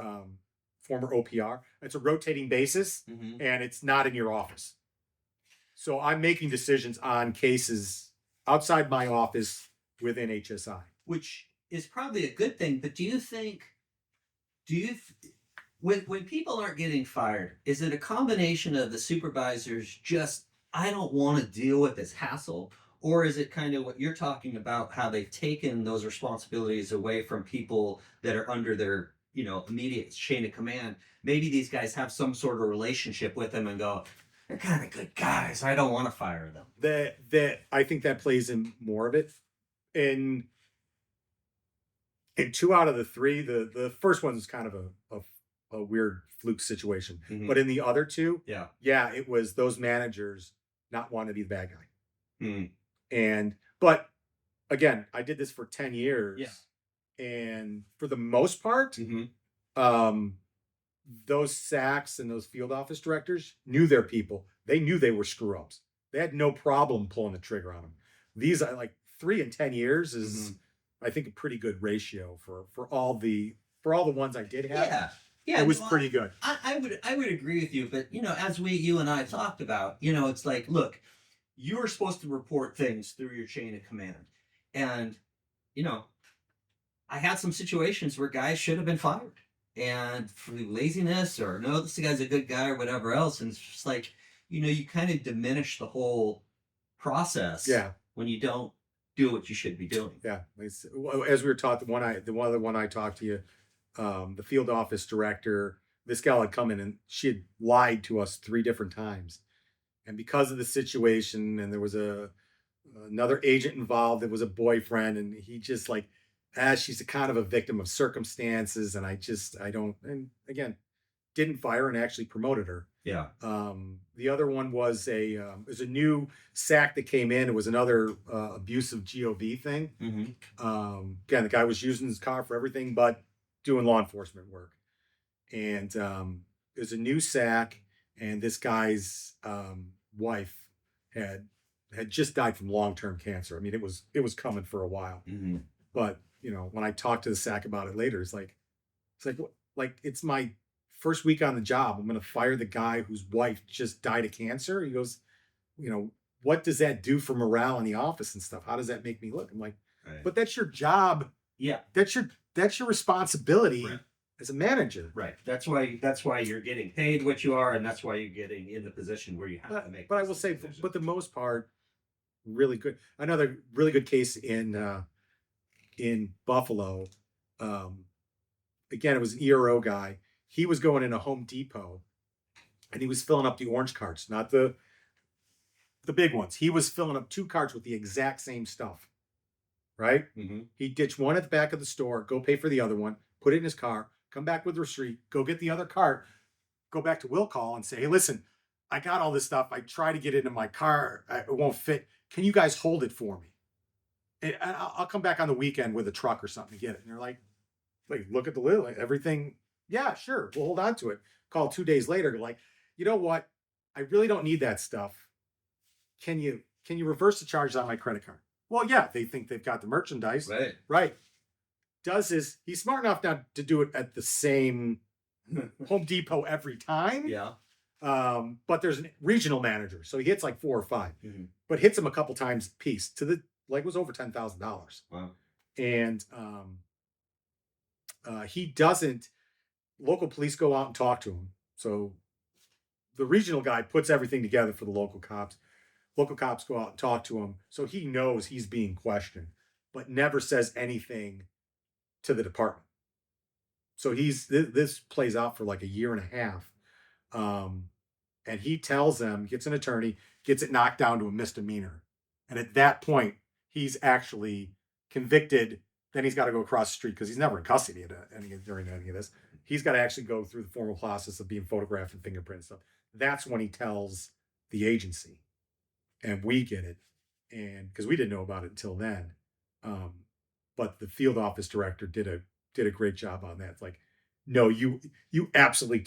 former OPR. It's a rotating basis, and it's not in your office. So I'm making decisions on cases outside my office within HSI, which is probably a good thing. But when people aren't getting fired, is it a combination of the supervisors just, I don't want to deal with this hassle? Or is it kind of what you're talking about, how they've taken those responsibilities away from people that are under their, immediate chain of command? Maybe these guys have some sort of relationship with them and go, they're kind of good guys, I don't want to fire them. That I think that plays in more of it. In 2 out of the 3, the first one is kind of a weird fluke situation. But in the other 2, it was those managers not wanting to be the bad guy. But again, I did this for 10 years. And for the most part, those SACs and those field office directors knew their people. They knew they were screw ups. They had no problem pulling the trigger on them. These are like 3 in 10 years is, I think, a pretty good ratio for all the ones I did have. It was pretty good. I would agree with you, but as you and I talked about, it's like, look, you're supposed to report things through your chain of command. And, I had some situations where guys should have been fired. And for laziness or no, this guy's a good guy or whatever else. And it's just like, you kind of diminish the whole process when you don't do what you should be doing. Yeah. As we were taught, the other one I talked to you, the field office director, this gal had come in and she had lied to us 3 different times. And because of the situation, and there was another agent involved that was a boyfriend, and he just like, she's a kind of a victim of circumstances, and and again, didn't fire and actually promoted her. The other one was a new SAC that came in. It was another abusive GOV thing. Again, the guy was using his car for everything but doing law enforcement work. And it was a new SAC, and this guy's wife had just died from long-term cancer. I mean, it was coming for a while. But when I talked to the SAC about it later, it's like it's my first week on the job. I'm going to fire the guy whose wife just died of cancer. He goes, what does that do for morale in the office and stuff? How does that make me look? I'm like, but that's your job. Yeah. That's your responsibility as a manager. Right. That's why you're getting paid what you are, and that's why you're getting in the position where you have to make. But I will say, for the most part, really good. Another really good case in Buffalo. Again, it was an ERO guy. He was going in a Home Depot, and he was filling up the orange carts, not the big ones. He was filling up 2 carts with the exact same stuff. Right? He'd ditch one at the back of the store, go pay for the other one, put it in his car, come back with the receipt, go get the other cart, go back to will call and say, hey, listen, I got all this stuff. I try to get it in my car. It won't fit. Can you guys hold it for me? And I'll come back on the weekend with a truck or something to get it. And they're like, look at the lid, everything. Yeah, sure. We'll hold on to it. Call 2 days later. Like, you know what? I really don't need that stuff. Can you reverse the charges on my credit card? Well, yeah, they think they've got the merchandise. Right. He's smart enough now to do it at the same Home Depot every time. Yeah. But there's a regional manager. So he hits like 4 or 5, but hits him a couple times a piece it was over $10,000. Wow. And he doesn't, local police go out and talk to him. So the regional guy puts everything together for the local cops. Local cops go out and talk to him, so he knows he's being questioned, but never says anything to the department. So this plays out for like a year and a half, um, and he tells them, gets an attorney, gets it knocked down to a misdemeanor, and at that point, he's actually convicted. Then he's got to go across the street because he's never in custody during any of this. He's got to actually go through the formal process of being photographed and fingerprinted and stuff. That's when he tells the agency, and we get it, and because we didn't know about it until then. Um, but the field office director did a great job on that. It's like, no, you absolutely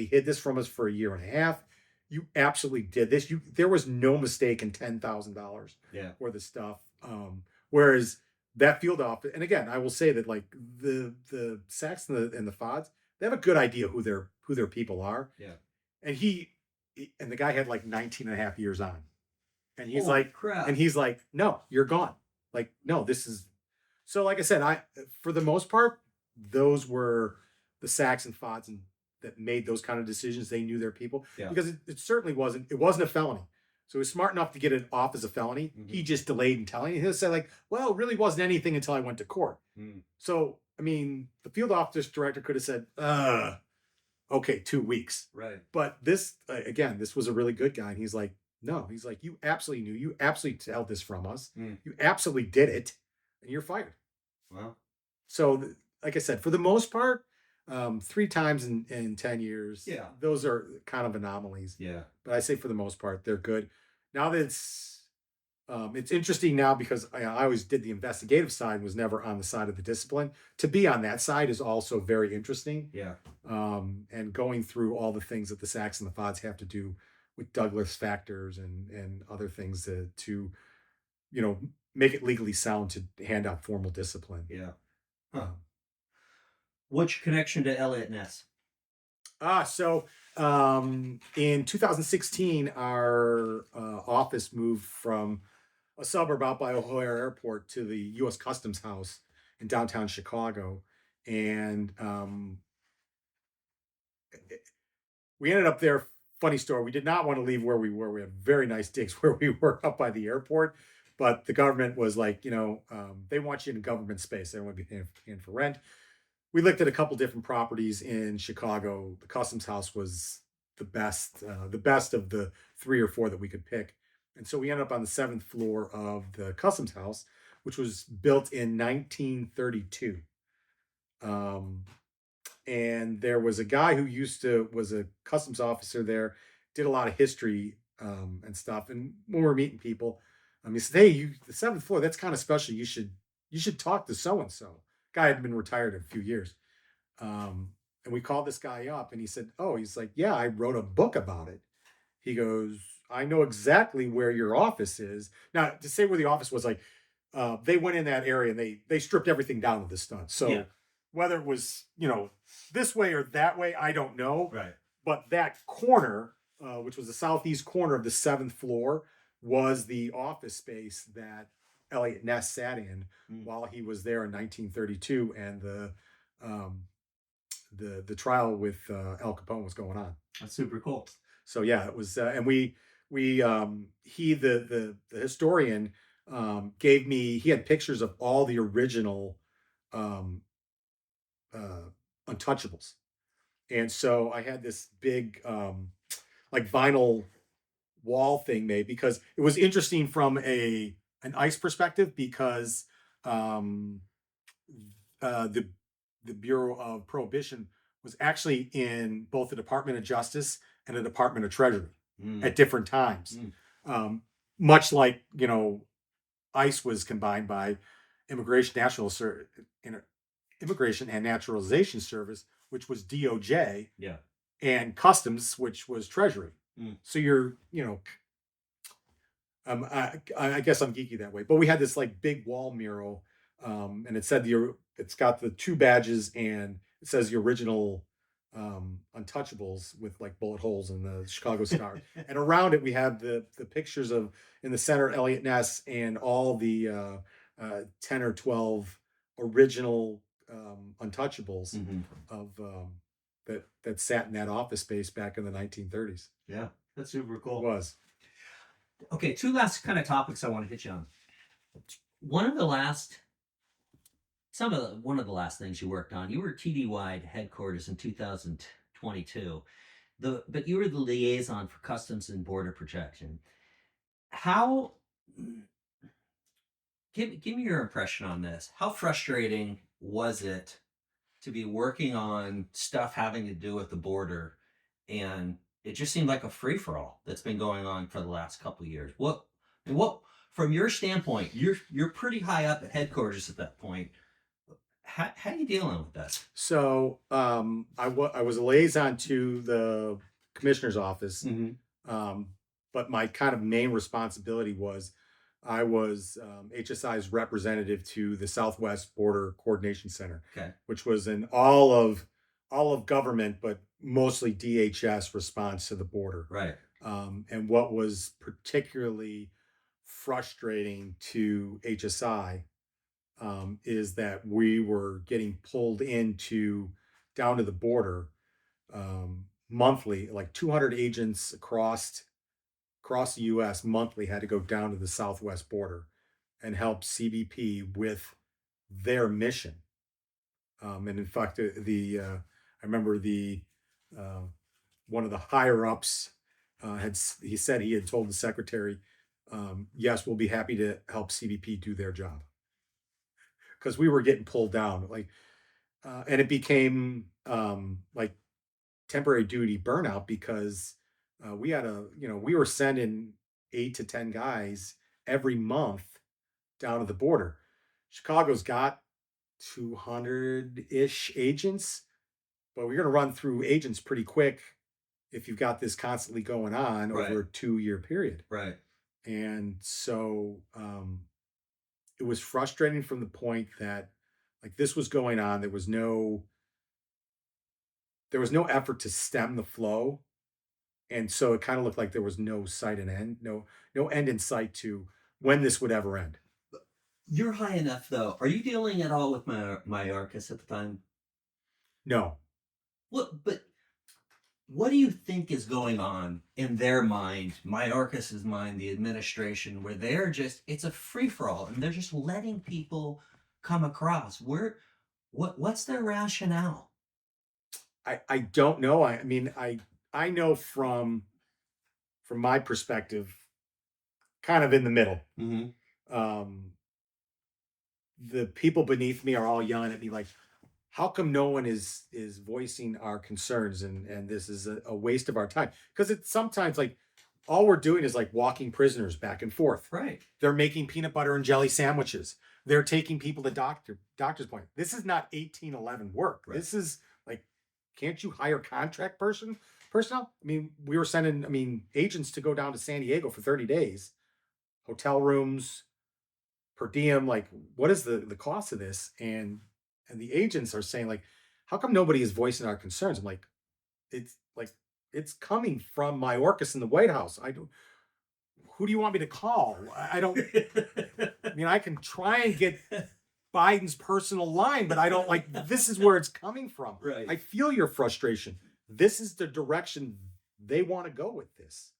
hid this from us for a year and a half. You absolutely did this. There was no mistake in $10,000 worth of stuff. Whereas that field office, and again, I will say that like the Sacks and the Fods, they have a good idea who their people are. Yeah. And and the guy had like 19 and a half years on. And he's crap. and he's like, no, you're gone. Like, no, this is so like I said, for the most part, those were the Sacks and Fods that made those kind of decisions. They knew their people because it certainly wasn't a felony. So he was smart enough to get it off as a felony. Mm-hmm. He just delayed in telling. He'll say like, well, it really wasn't anything until I went to court. So, I mean, the field office director could have said, okay, 2 weeks. Right. But this, again, this was a really good guy. And he's like, no, he's like, you absolutely knew. You absolutely held this from us. You absolutely did it. And you're fired. Wow. So, like I said, for the most part, 3 times in 10 years, those are kind of anomalies. Yeah. But I say for the most part, they're good. Now that it's interesting now because I always did the investigative side, was never on the side of the discipline. To be on that side is also very interesting. Yeah. And going through all the things that the Sacks and the Fods have to do with Douglas factors and other things to make it legally sound to hand out formal discipline. Yeah. Huh. What's your connection to Elliot Ness? So in 2016, our office moved from a suburb out by O'Hare Airport to the U.S. Customs House in downtown Chicago. And we ended up there. Funny story. We did not want to leave where we were. We had very nice digs where we were up by the airport. But the government was like, they want you in government space. They don't want to be paying for rent. We looked at a couple different properties in Chicago. The Customs House was the best of the 3 or 4 that we could pick. And so we ended up on the 7th floor of the Customs House, which was built in 1932. And there was a guy who was a customs officer there, did a lot of history and stuff. And when we're meeting people, he said, hey, the 7th floor, that's kind of special. You should talk to so-and-so. Guy had been retired a few years. And we called this guy up and he said, he's like, yeah, I wrote a book about it. He goes, I know exactly where your office is. Now, to say where the office was, like, they went in that area and they stripped everything down to the studs. So whether it was, this way or that way, I don't know. Right. But that corner, which was the southeast corner of the 7th floor, was the office space that Elliot Ness sat in while he was there in 1932, and the trial with Al Capone was going on. That's super cool. So yeah, it was, and the historian gave me. He had pictures of all the original Untouchables, and so I had this big like vinyl wall thing made because it was interesting from an ICE perspective because the Bureau of Prohibition was actually in both the Department of Justice and the Department of Treasury at different times. Much like, ICE was combined by Immigration and Naturalization Service, which was DOJ, and Customs, which was Treasury. So you're, I guess I'm geeky that way. But we had this like big wall mural, and it said it's got the 2 badges, and it says the original Untouchables with like bullet holes in the Chicago Star. And around it we have the pictures of, in the center, Elliot Ness and all the 10 or 12 original untouchables Mhm. of that sat in that office space back in the 1930s. Yeah, that's super It cool. was. Okay, two last kind of topics I want to hit you on. One of the last, one of the last things you worked on, you were TD-wide headquarters in 2022. But you were the liaison for Customs and Border Protection. How? Give me your impression on this. How frustrating was it to be working on stuff having to do with the border, and it just seemed like a free for all that's been going on for the last couple of years? What from your standpoint? You're pretty high up at headquarters at that point. How are you dealing with that? So I was a liaison to the commissioner's office, um, but my kind of main responsibility was I was HSI's representative to the Southwest Border Coordination Center, Okay. which was an all of government, but mostly DHS response to the border. Right. And what was particularly frustrating to HSI is that we were getting pulled into down to the border monthly, like 200 agents across the U.S. monthly had to go down to the Southwest border and help CBP with their mission. And in fact, I remember the one of the higher ups he said he had told the secretary, "Yes, we'll be happy to help CBP do their job," because we were getting pulled down, and it became like temporary duty burnout because we had we were sending 8 to 10 guys every month down to the border. Chicago's got 200-ish agents, but we're going to run through agents pretty quick if you've got this constantly going on over a 2-year period. Right. And so it was frustrating from the point that like this was going on. There was no effort to stem the flow. And so it kind of looked like there was no sight and end, no end in sight to when this would ever end. You're high enough though. Are you dealing at all with my Arcus at the time? No. But what do you think is going on in their mind, Mayorkas's mind, the administration, where they're just, it's a free for all and they're just letting people come across? What's their rationale? I don't know. I mean, I know from my perspective, kind of in the middle. Mm-hmm. The people beneath me are all yelling at me like, how come no one is voicing our concerns, and this is a waste of our time? Because it's sometimes like all we're doing is like walking prisoners back and forth. Right. They're making peanut butter and jelly sandwiches. They're taking people to doctor's appointment. This is not 1811 work. Right. This is like, can't you hire contract personnel? I mean, we were sending agents to go down to San Diego for 30 days, hotel rooms, per diem. Like, what is the cost of this? And the agents are saying like, how come nobody is voicing our concerns? I'm like, it's coming from Mayorkas in the White House. Who do you want me to call? I don't. I mean, I can try and get Biden's personal line, but I don't like. This is where it's coming from. Right. I feel your frustration. This is the direction they want to go with this.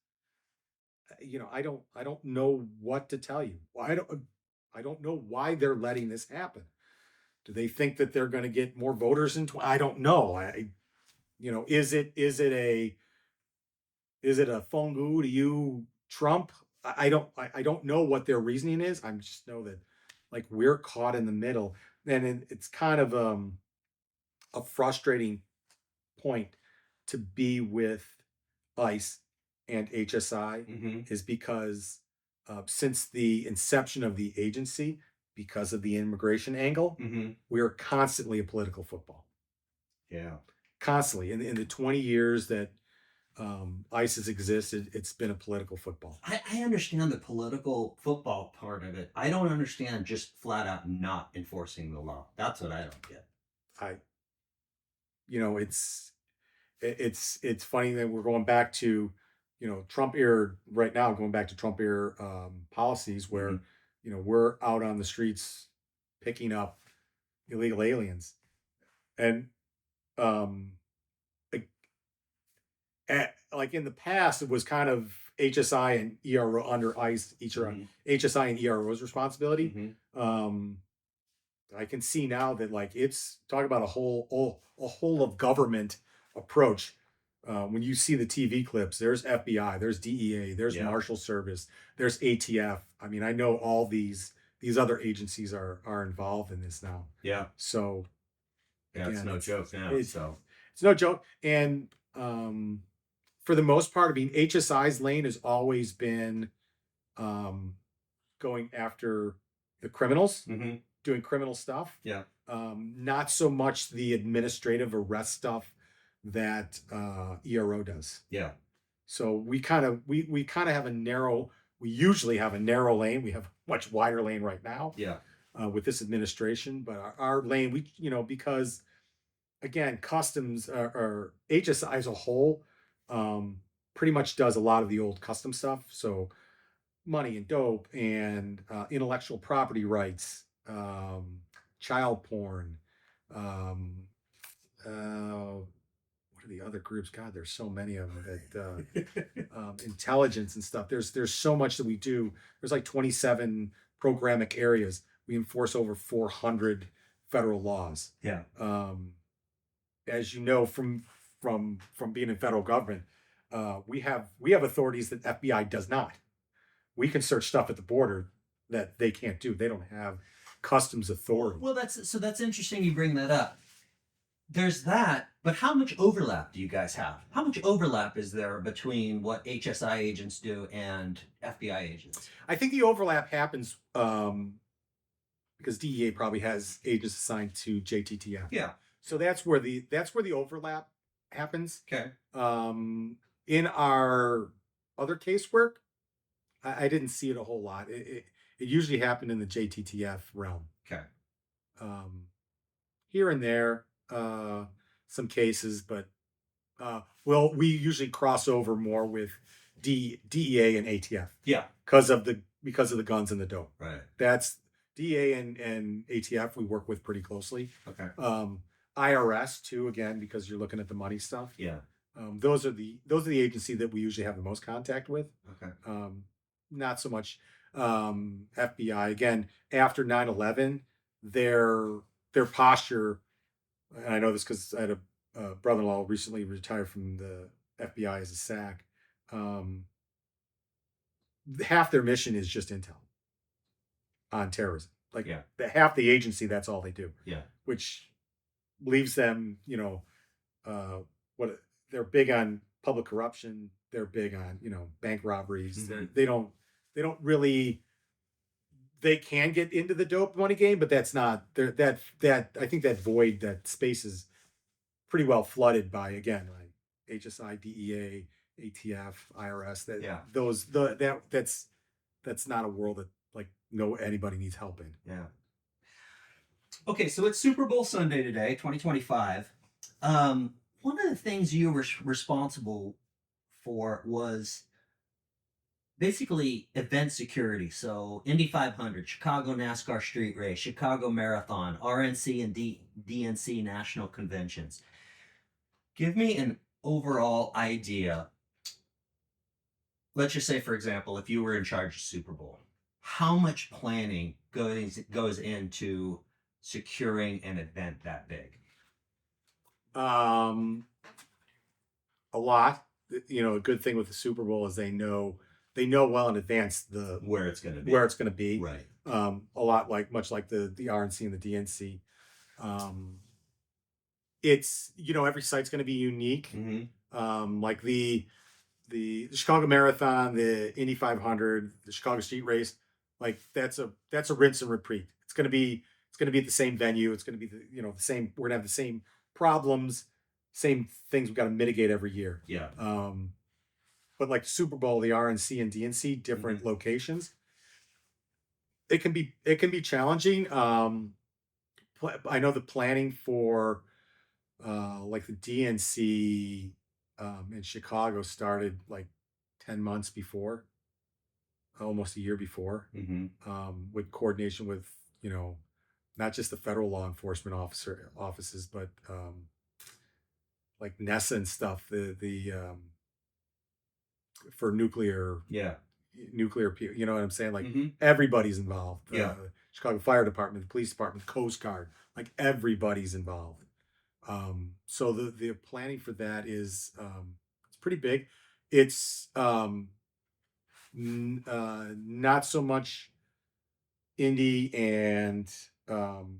I don't know what to tell you. I don't know why they're letting this happen. Do they think that they're going to get more voters in? I don't know. Is it a fungu to you, Trump? I don't know what their reasoning is. I just know that like we're caught in the middle, and it's kind of a frustrating point to be with ICE and HSI Mm-hmm. is because since the inception of the agency, because of the immigration angle, Mm-hmm. we are constantly a political football. Yeah. Constantly in the 20 years that ICE has existed, it's been a political football. I understand the political football part of it. I don't understand just flat out not enforcing the law. That's what I don't get. It's funny that we're going back to, Trump era right now, going back to Trump era policies where, Mm-hmm. we're out on the streets picking up illegal aliens. And like, like in the past, it was kind of HSI and ERO under ICE, each are HSI and ERO's responsibility. I can see now that like it's talk about a whole of government approach. When you see the TV clips, there's FBI, there's DEA, there's Marshal Service, there's ATF. I mean, I know all these other agencies are involved in this now. Yeah. So yeah, again, it's no joke now. It's So no joke. And for the most part, I mean, HSI's lane has always been going after the criminals, doing criminal stuff. Yeah. Not so much the administrative arrest stuff that ERO does. Yeah. So we kind of have a narrow. We usually have a narrow lane. We have a much wider lane right now. Yeah. With this administration, but our lane, we because again, customs or HSI as a whole, pretty much does a lot of the old custom stuff. So money and dope and intellectual property rights, child porn, what are the other groups? God, there's so many of them that intelligence and stuff. There's so much that we do. There's like 27 programmatic areas. We enforce over 400 federal laws. Yeah. As you know from being in federal government, we have authorities that FBI does not. We can search stuff at the border that they can't do. They don't have customs authority. Well, that's interesting you bring that up. There's that, but how much overlap do you guys have? How much overlap is there between what HSI agents do and FBI agents? I think the overlap happens because DEA probably has agents assigned to JTTF. Yeah. So that's where the overlap happens. Okay. In our other casework, I didn't see it a whole lot. It usually happened in the JTTF realm. Okay. Here and there, some cases, but we usually cross over more with DEA and ATF. Yeah. Because of the guns and the dope. Right. That's DEA and ATF we work with pretty closely. Okay. IRS too, again, because you're looking at the money stuff. Yeah. Those are the agency that we usually have the most contact with. Okay. Not so much FBI. Again, after 9/11, their posture, and I know this because I had a brother-in-law recently retired from the FBI as a SAC. Half their mission is just intel on terrorism. Like half the agency, that's all they do. Yeah. Which leaves them, what they're big on public corruption. They're big on, bank robberies. They don't really. They can get into the dope money game, but that's not that I think that void, that space is pretty well flooded by, again, like HSI, DEA, ATF, IRS. That's not a world that like anybody needs help in. Yeah. Okay, so it's Super Bowl Sunday today, 2025. One of the things you were responsible for was basically event security. So Indy 500, Chicago NASCAR Street Race, Chicago Marathon, RNC and DNC national conventions. Give me an overall idea. Let's just say, for example, if you were in charge of Super Bowl, how much planning goes into securing an event that big? A lot. A good thing with the Super Bowl is they know well in advance where it's going to be. Right. A lot much like the RNC and the DNC. It's every site's going to be unique. Mm-hmm. Like the Chicago Marathon, the Indy 500, the Chicago Street Race, like that's a rinse and repeat. It's going to be at the same venue. It's going to be the same. We're going to have the same problems, same things we've got to mitigate every year. Yeah. But like Super Bowl, the RNC and DNC, different locations. It can be challenging. I know the planning for like the DNC in Chicago started like 10 months before, almost a year before, with coordination with not just the federal law enforcement offices, but like Ness and stuff. The for nuclear people. You know what I'm saying? Like Mm-hmm. everybody's involved. Yeah. Chicago Fire Department, the police department, the Coast Guard, like everybody's involved. So the planning for that is it's pretty big. It's not so much Indy and um,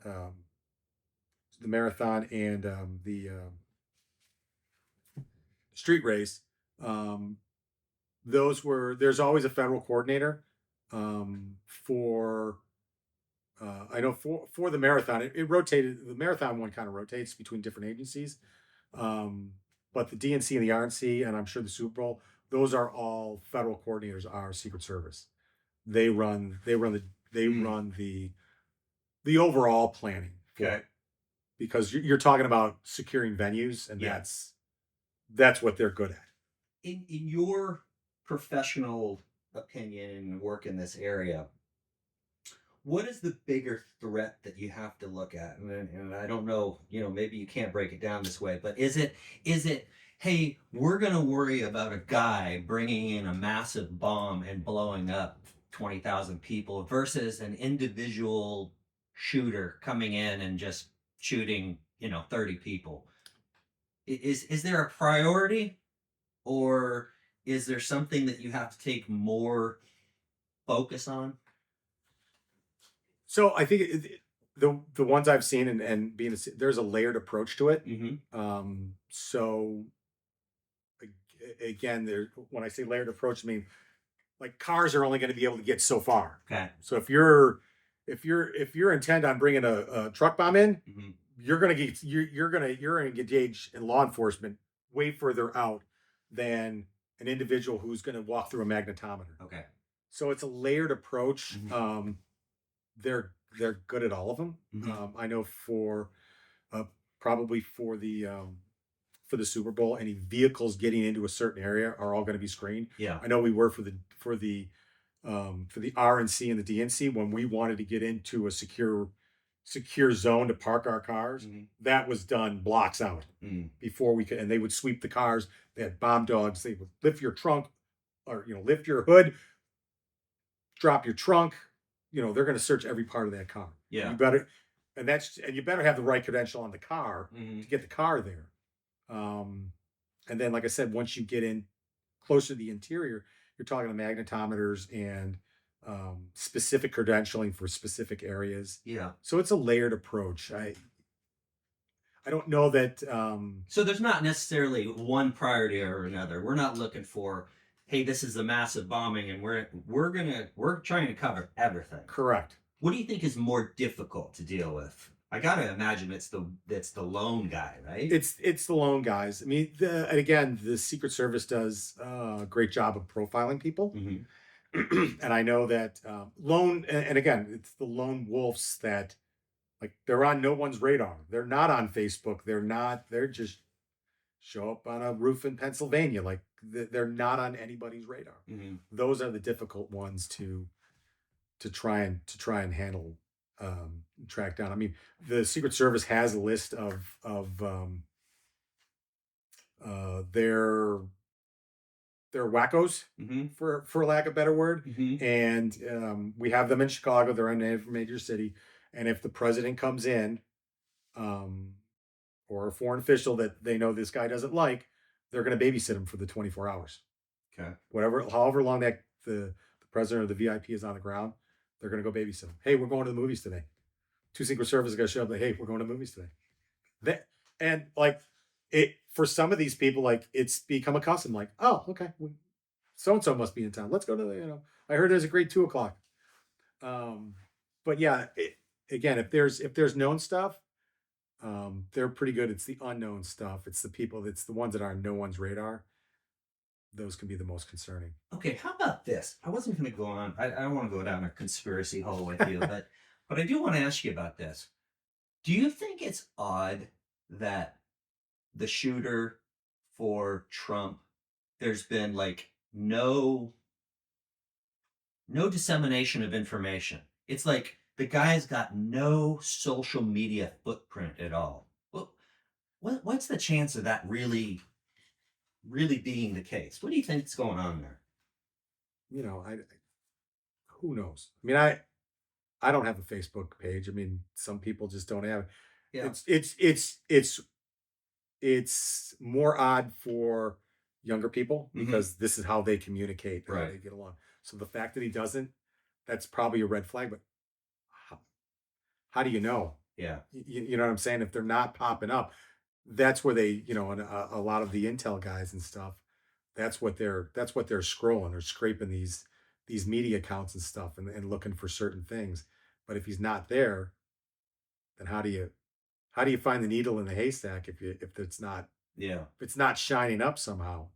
um, the marathon and the street race. Um, there's always a federal coordinator for I know for the marathon it rotated. The marathon one kind of rotates between different agencies, but the DNC and the RNC and I'm sure the Super Bowl, those are all federal coordinators, are Secret Service. They run the overall planning for Okay. it, because you're talking about securing venues, and Yeah. that's what they're good at. In your professional opinion and work in this area, what is the bigger threat that you have to look at? And I don't know, maybe you can't break it down this way, but is it, hey, we're going to worry about a guy bringing in a massive bomb and blowing up 20,000 people versus an individual shooter coming in and just shooting, 30 people? Is there a priority, or is there something that you have to take more focus on? So I think the ones I've seen and there's a layered approach to it. Mm-hmm. So again, when I say layered approach, I mean like cars are only going to be able to get so far. Okay. So if you're intent on bringing a truck bomb in, Mm-hmm. you're gonna engage in law enforcement way further out than an individual who's going to walk through a magnetometer. Okay. So it's a layered approach. Mm-hmm. They're good at all of them. Mm-hmm. I know probably for the Super Bowl, any vehicles getting into a certain area are all going to be screened. Yeah. I know we were for the RNC and the DNC when we wanted to get into a secure zone to park our cars. Mm-hmm. That was done blocks out before we could, and they would sweep the cars. They had bomb dogs. They would lift your trunk, or lift your hood, drop your trunk. They're going to search every part of that car. Yeah. You better have the right credential on the car Mm-hmm. to get the car there. And then, like I said, once you get in closer to the interior, you're talking to magnetometers and specific credentialing for specific areas. Yeah. So it's a layered approach. I don't know that. So there's not necessarily one priority or another. We're not looking for, hey, this is a massive bombing, and we're trying to cover everything. Correct. What do you think is more difficult to deal with? I gotta imagine it's the lone guy, right? It's the lone guys. I mean, and again, the Secret Service does a great job of profiling people. Mm-hmm. And I know that and again, it's the lone wolves that, like, they're on no one's radar. They're not on Facebook. They're just show up on a roof in Pennsylvania. Like, they're not on anybody's radar. Mm-hmm. Those are the difficult ones to try and handle, track down. I mean, the Secret Service has a list of their wackos, Mm-hmm. for lack of a better word. Mm-hmm. And we have them in Chicago. They're in every major city. And if the president comes in, or a foreign official that they know this guy doesn't like, they're going to babysit him for the 24 hours. Okay. However long that the president or the VIP is on the ground, they're going to go babysit him. Hey, we're going to the movies today. 2 Secret Service guys show up like, hey, we're going to the movies today. And like, it, for some of these people, like, it's become a custom. Like, oh, okay, so and so must be in town. Let's go to I heard there's a great 2:00. But yeah, again, if there's known stuff, they're pretty good. It's the unknown stuff. It's the ones that are on no one's radar. Those can be the most concerning. Okay, how about this? I wasn't going to go on. I don't want to go down a conspiracy hole with you, but I do want to ask you about this. Do you think it's odd that the shooter for Trump, there's been like no dissemination of information? It's like the guy's got no social media footprint at all. Well, what's the chance of that really being the case? What do you think's going on there? You know, who knows? I mean, I don't have a Facebook page. I mean, some people just don't have it. Yeah. It's more odd for younger people Mhm. because this is how they communicate, how Right. they get along. So the fact that he doesn't, that's probably a red flag. But how, how do you know? Yeah. You know what I'm saying? If they're not popping up, that's where they, you know, and a lot of the intel guys and stuff, that's what they're scrolling. They're scraping these media accounts and stuff and looking for certain things. But if he's not there, then how do you find the needle in the haystack Yeah. if it's not shining up somehow?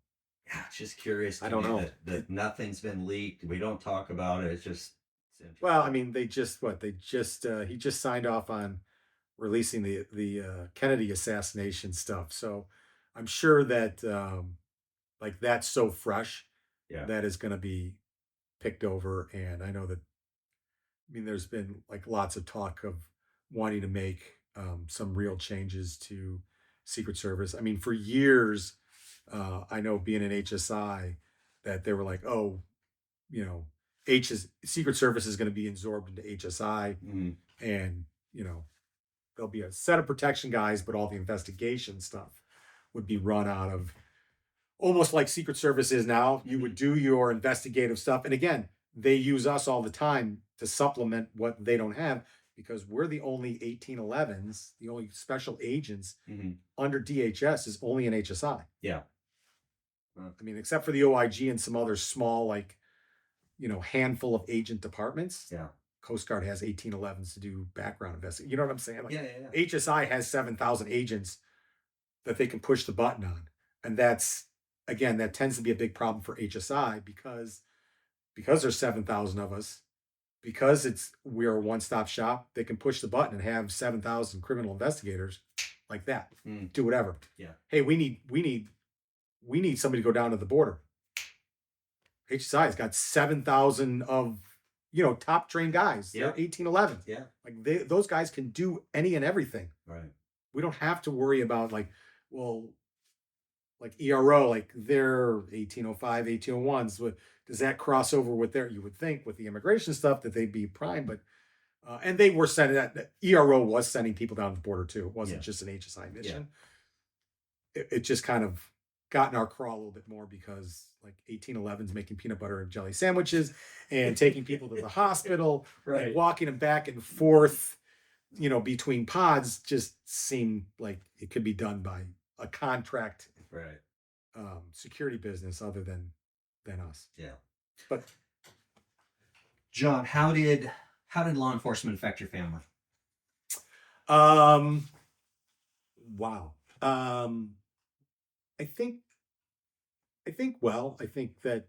Yeah. It's just curious I to don't me know. that nothing's been leaked. We don't talk about it. It's just it's Well, interesting. I mean, he just signed off on releasing the Kennedy assassination stuff. So I'm sure that like that's so fresh Yeah. that is going to be picked over. And I know that, I mean, there's been like lots of talk of wanting to make some real changes to Secret Service. I mean, for years, I know being an HSI that they were like, oh, you know, Secret Service is going to be absorbed into HSI, Mhm. and you know, there'll be a set of protection guys, but all the investigation stuff would be run out of almost like Secret Service is now. You would do your investigative stuff. And again, they use us all the time to supplement what they don't have because we're the only 1811s, the only special agents Mhm. under DHS is only an HSI. Yeah. I mean, except for the OIG and some other small, like, handful of agent departments. Yeah. Coast Guard has 1811s to do background investigation. You know what I'm saying? Like, Yeah. Yeah. Yeah. HSI has 7,000 agents that they can push the button on. And again, that tends to be a big problem for HSI because there's 7,000 of us, because we're a one-stop shop, they can push the button and have 7,000 criminal investigators like that. Mm. Do whatever. Yeah. Hey, we need somebody to go down to the border. HSI's got 7,000 of top trained guys. Yeah. They're 1811. Yeah. Like those guys can do any and everything. Right. We don't have to worry about like ERO, like they're 1805, 1801s. Does that cross over with you would think with the immigration stuff that they'd be prime, but and they were sending that ERO was sending people down the border too. It wasn't just an HSI mission. It just kind of got in our craw a little bit more because like 1811's making peanut butter and jelly sandwiches and taking people to the hospital, Right. and walking them back and forth, between pods just seemed like it could be done by a contract Right. security business other than us. Yeah. But John, how did law enforcement affect your family? wow. I think that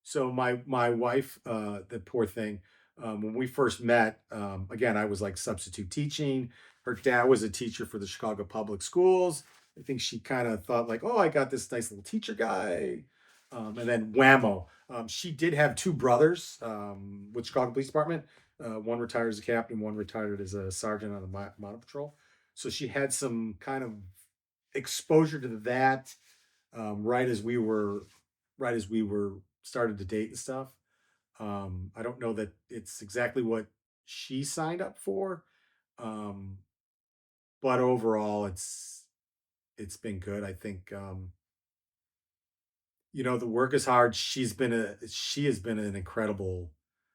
so my wife, the poor thing, when we first met, again, I was like substitute teaching. Her dad was a teacher for the Chicago Public Schools. I think she kind of thought like, oh, I got this nice little teacher guy. And then whammo. She did have two brothers with Chicago Police Department. One retired as a captain, one retired as a sergeant on the Mounted Patrol. So she had some kind of exposure to that right as we were started to date and stuff. I don't know that it's exactly what she signed up for, um, but overall, it's been good. I think the work is hard. She has been an incredible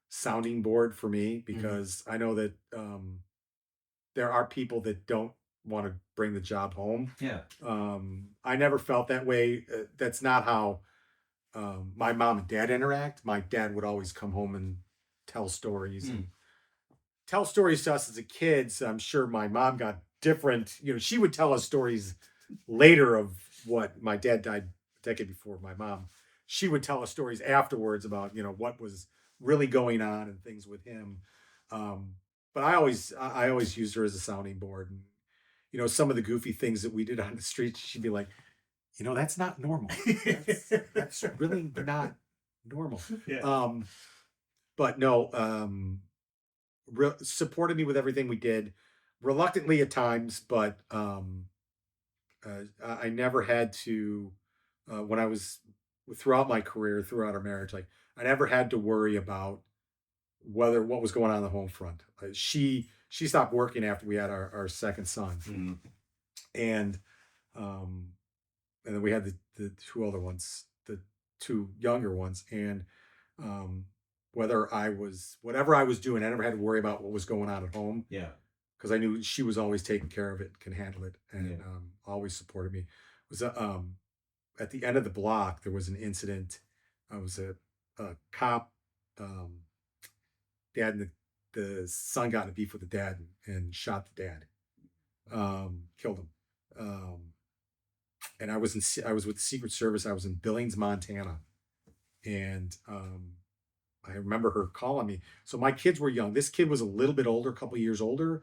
sounding board for me because I know that there are people that don't want to bring the job home. Yeah. I never felt that way. That's not how my mom and dad interact. My dad would always come home and tell stories and tell stories to us as a kid. So I'm sure my mom got different. She would tell us stories later of what my dad died a decade before my mom. She would tell us stories afterwards about what was really going on and things with him. But I always used her as a sounding board, and some of the goofy things that we did on the street, she'd be like, that's not normal. That's really not normal. Yeah. but no, supported me with everything we did, reluctantly at times, but I never had to, when I was throughout my career, throughout our marriage, like I never had to worry about whether what was going on the home front. She stopped working after we had our second son, Mhm. and um, and then we had the two other ones, the two younger ones, and um, whatever I was doing, I never had to worry about what was going on at home Yeah. because I knew she was always taking care of it, can handle it, and Yeah. always supported me. It was at the end of the block there was an incident. I was a cop. Um, Dad and the son got in a beef with the dad and shot the dad, killed him. And I was with the Secret Service. I was in Billings, Montana, and I remember her calling me. So my kids were young. This kid was a little bit older, a couple years older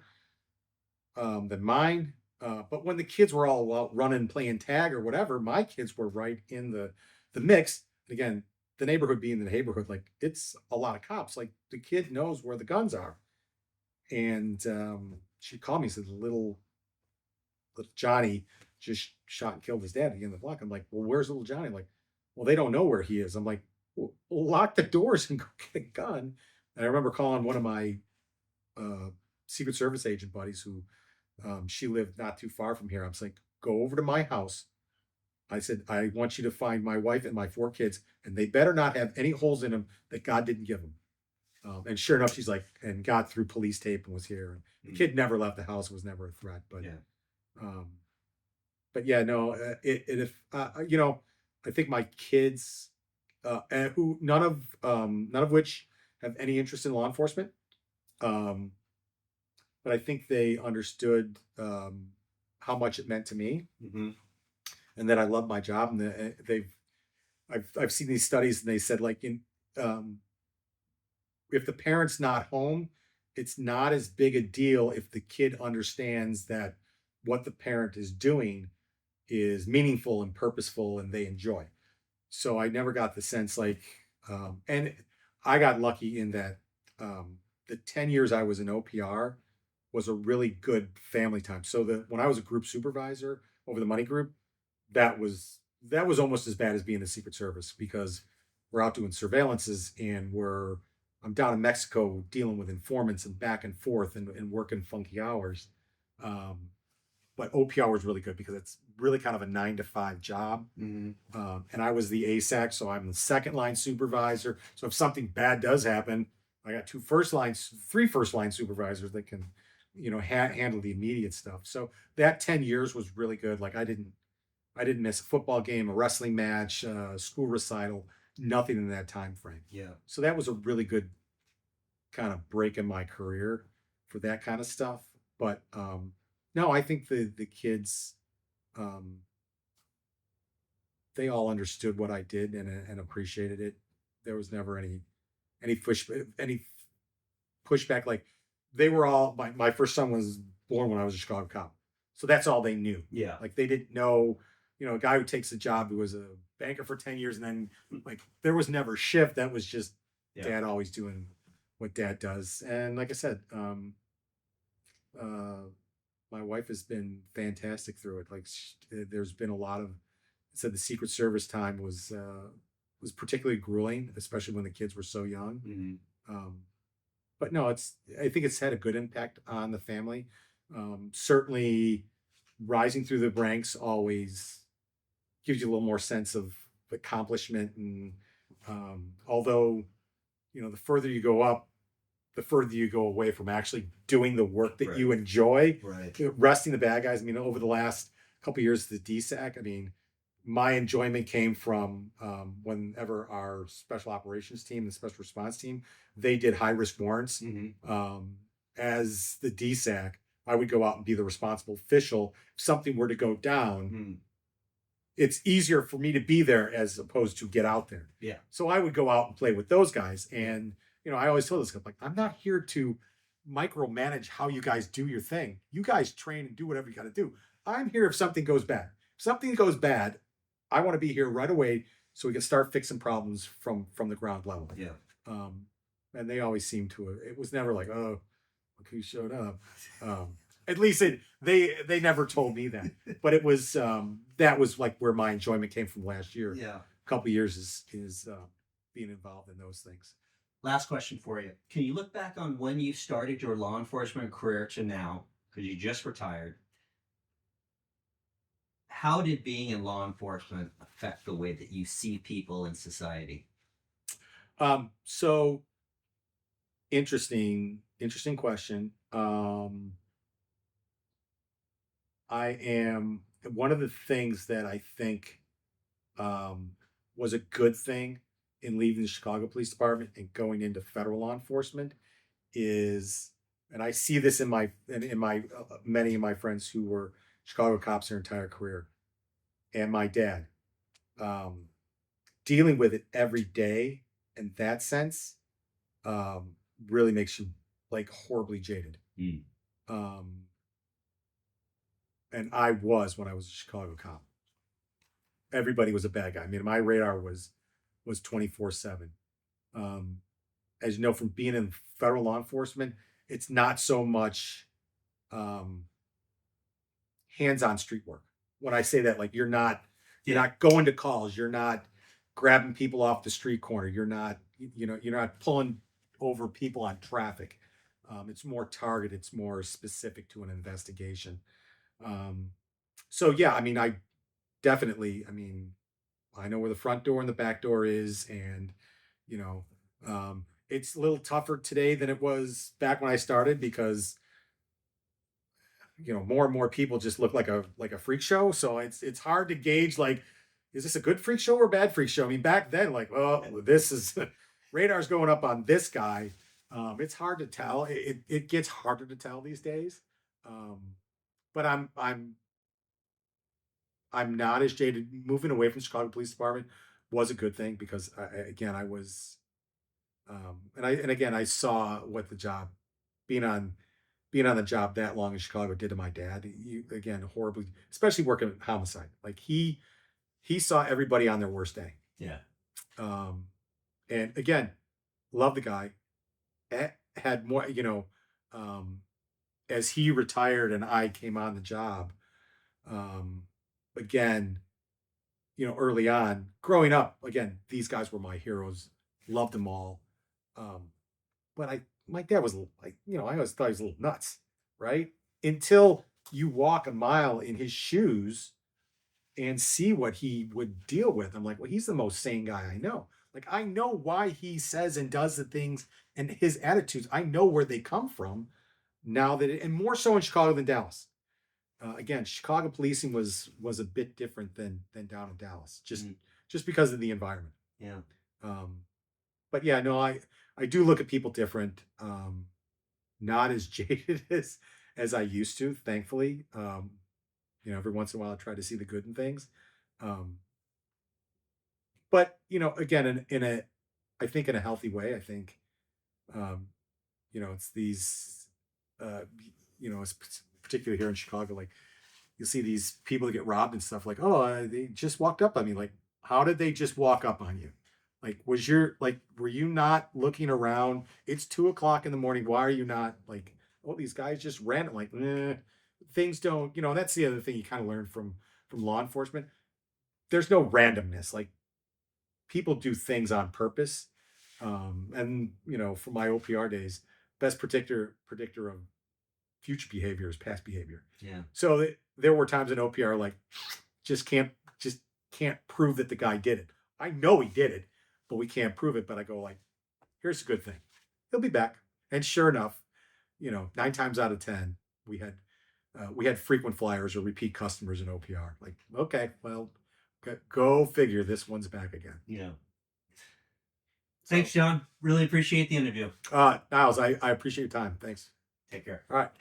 than mine. But when the kids were all out running, playing tag or whatever, my kids were right in the mix. And again, the neighborhood being the neighborhood, like it's a lot of cops. Like the kid knows where the guns are. And she called me and said, little Johnny just shot and killed his dad at the end of the block. I'm like, well, where's little Johnny? I'm like, well, they don't know where he is. I'm like, well, lock the doors and go get a gun. And I remember calling one of my uh, Secret Service agent buddies who she lived not too far from here. I was like, go over to my house. I said, I want you to find my wife and my 4 kids, and they better not have any holes in them that God didn't give them. And sure enough, she's like, and got through police tape and was here. And the kid never left the house; was never a threat. Um, but yeah, no, if I think my kids, and who none of which have any interest in law enforcement, um, but I think they understood how much it meant to me, Mm-hmm. and that I love my job. And I've seen these studies, and they said like um, if the parent's not home, it's not as big a deal if the kid understands that what the parent is doing is meaningful and purposeful and they enjoy. So I never got the sense like, and I got lucky in that the 10 years I was in OPR was a really good family time. So when I was a group supervisor over the money group, that was almost as bad as being the Secret Service because we're out doing surveillances and I'm down in Mexico dealing with informants and back and forth and working funky hours. Um, but OPR was really good because it's really kind of a 9 to 5 job. Mm-hmm. And I was the ASAC, so I'm the second line supervisor. So if something bad does happen, I got 3 first line supervisors that can, handle the immediate stuff. So that 10 years was really good. Like I didn't miss a football game, a wrestling match, school recital, nothing in that time frame. Yeah. So that was a really good kind of break in my career for that kind of stuff. But no, I think the kids they all understood what I did and appreciated it. There was never any pushback. Like they were all my first son was born when I was a Chicago cop, so that's all they knew. Yeah. Like they didn't know, a guy who takes a job who was a banker for 10 years and then like there was never shift. That was just dad always doing what dad does. And like I said, my wife has been fantastic through it. Like there's been a lot of, I said the Secret Service time was particularly grueling, especially when the kids were so young. Mm-hmm. But no, I think it's had a good impact on the family. Certainly, rising through the ranks always gives you a little more sense of accomplishment, and although the further you go up, the further you go away from actually doing the work that you enjoy. Right. Arresting the bad guys. I mean, over the last couple of years, the DSAC. I mean, my enjoyment came from whenever our special operations team, the special response team, they did high risk warrants. Mm-hmm. As the DSAC, I would go out and be the responsible official. If something were to go down, Mm-hmm. it's easier for me to be there as opposed to get out there. Yeah. So I would go out and play with those guys. And, I always told this guy, like, I'm not here to micromanage how you guys do your thing. You guys train and do whatever you got to do. I'm here if something goes bad. If something goes bad, I want to be here right away so we can start fixing problems from the ground level. Yeah. and they always seemed to. It was never like, oh, look who showed up. At least they never told me that, but it was that was like where my enjoyment came from last year. Yeah. A couple of years is being involved in those things. Last question for you. Can you look back on when you started your law enforcement career to now, because you just retired? How did being in law enforcement affect the way that you see people in society? So interesting question. I am one of the things that I think was a good thing in leaving the Chicago Police Department and going into federal law enforcement is, and I see this in my many of my friends who were Chicago cops their entire career, and my dad, dealing with it every day in that sense, really makes you like horribly jaded. Mm. And I was when I was a Chicago cop. Everybody was a bad guy. I mean, my radar was 24/7. As you know, from being in federal law enforcement, it's not so much hands-on street work. When I say that, like you're not going to calls, you're not grabbing people off the street corner, you're not you're not pulling over people on traffic. It's more targeted, it's more specific to an investigation. So yeah, I mean, I definitely, I mean, I know where the front door and the back door is, and you know, it's a little tougher today than it was back when I started because more and more people just look like a freak show. So it's hard to gauge like, is this a good freak show or a bad freak show? I mean, back then, like, oh, this is radar's going up on this guy. It's hard to tell. It gets harder to tell these days. But I'm not as jaded. Moving away from Chicago Police Department was a good thing because again I was, and again I saw what the job being on the job that long in Chicago did to my dad. Again, horribly, especially working at homicide. Like he saw everybody on their worst day. Yeah. And again, love the guy. Had more, as he retired and I came on the job. Again, early on, growing up, again, these guys were my heroes. Loved them all. But my dad was like, I always thought he was a little nuts, right? Until you walk a mile in his shoes and see what he would deal with. I'm like, well, he's the most sane guy I know. Like, I know why he says and does the things and his attitudes. I know where they come from now and more so in Chicago than Dallas. Again, Chicago policing was a bit different than down in Dallas, just because of the environment. Yeah. But yeah, no, I do look at people different. Not as jaded as I used to, thankfully. Every once in a while I try to see the good in things. But again, I think in a healthy way. I think, it's these, it's particularly here in Chicago, like you'll see these people that get robbed and stuff like, oh, they just walked up on me. Like, how did they just walk up on you? Like, were you not looking around? It's 2:00 in the morning. Why are you not like, oh, these guys just ran it? Like, things don't, that's the other thing you kind of learn from law enforcement. There's no randomness. Like, people do things on purpose. And from my OPR days, best predictor of future behavior is past behavior. Yeah. So there were times in OPR like just can't prove that the guy did it. I know he did it, but we can't prove it. But I go like, here's a good thing. He'll be back. And sure enough, 9 times out of 10, we had frequent flyers or repeat customers in OPR. Like, okay, well, go figure. This one's back again. Yeah. Thanks, John. Really appreciate the interview. Niles, I appreciate your time. Thanks. Take care. All right.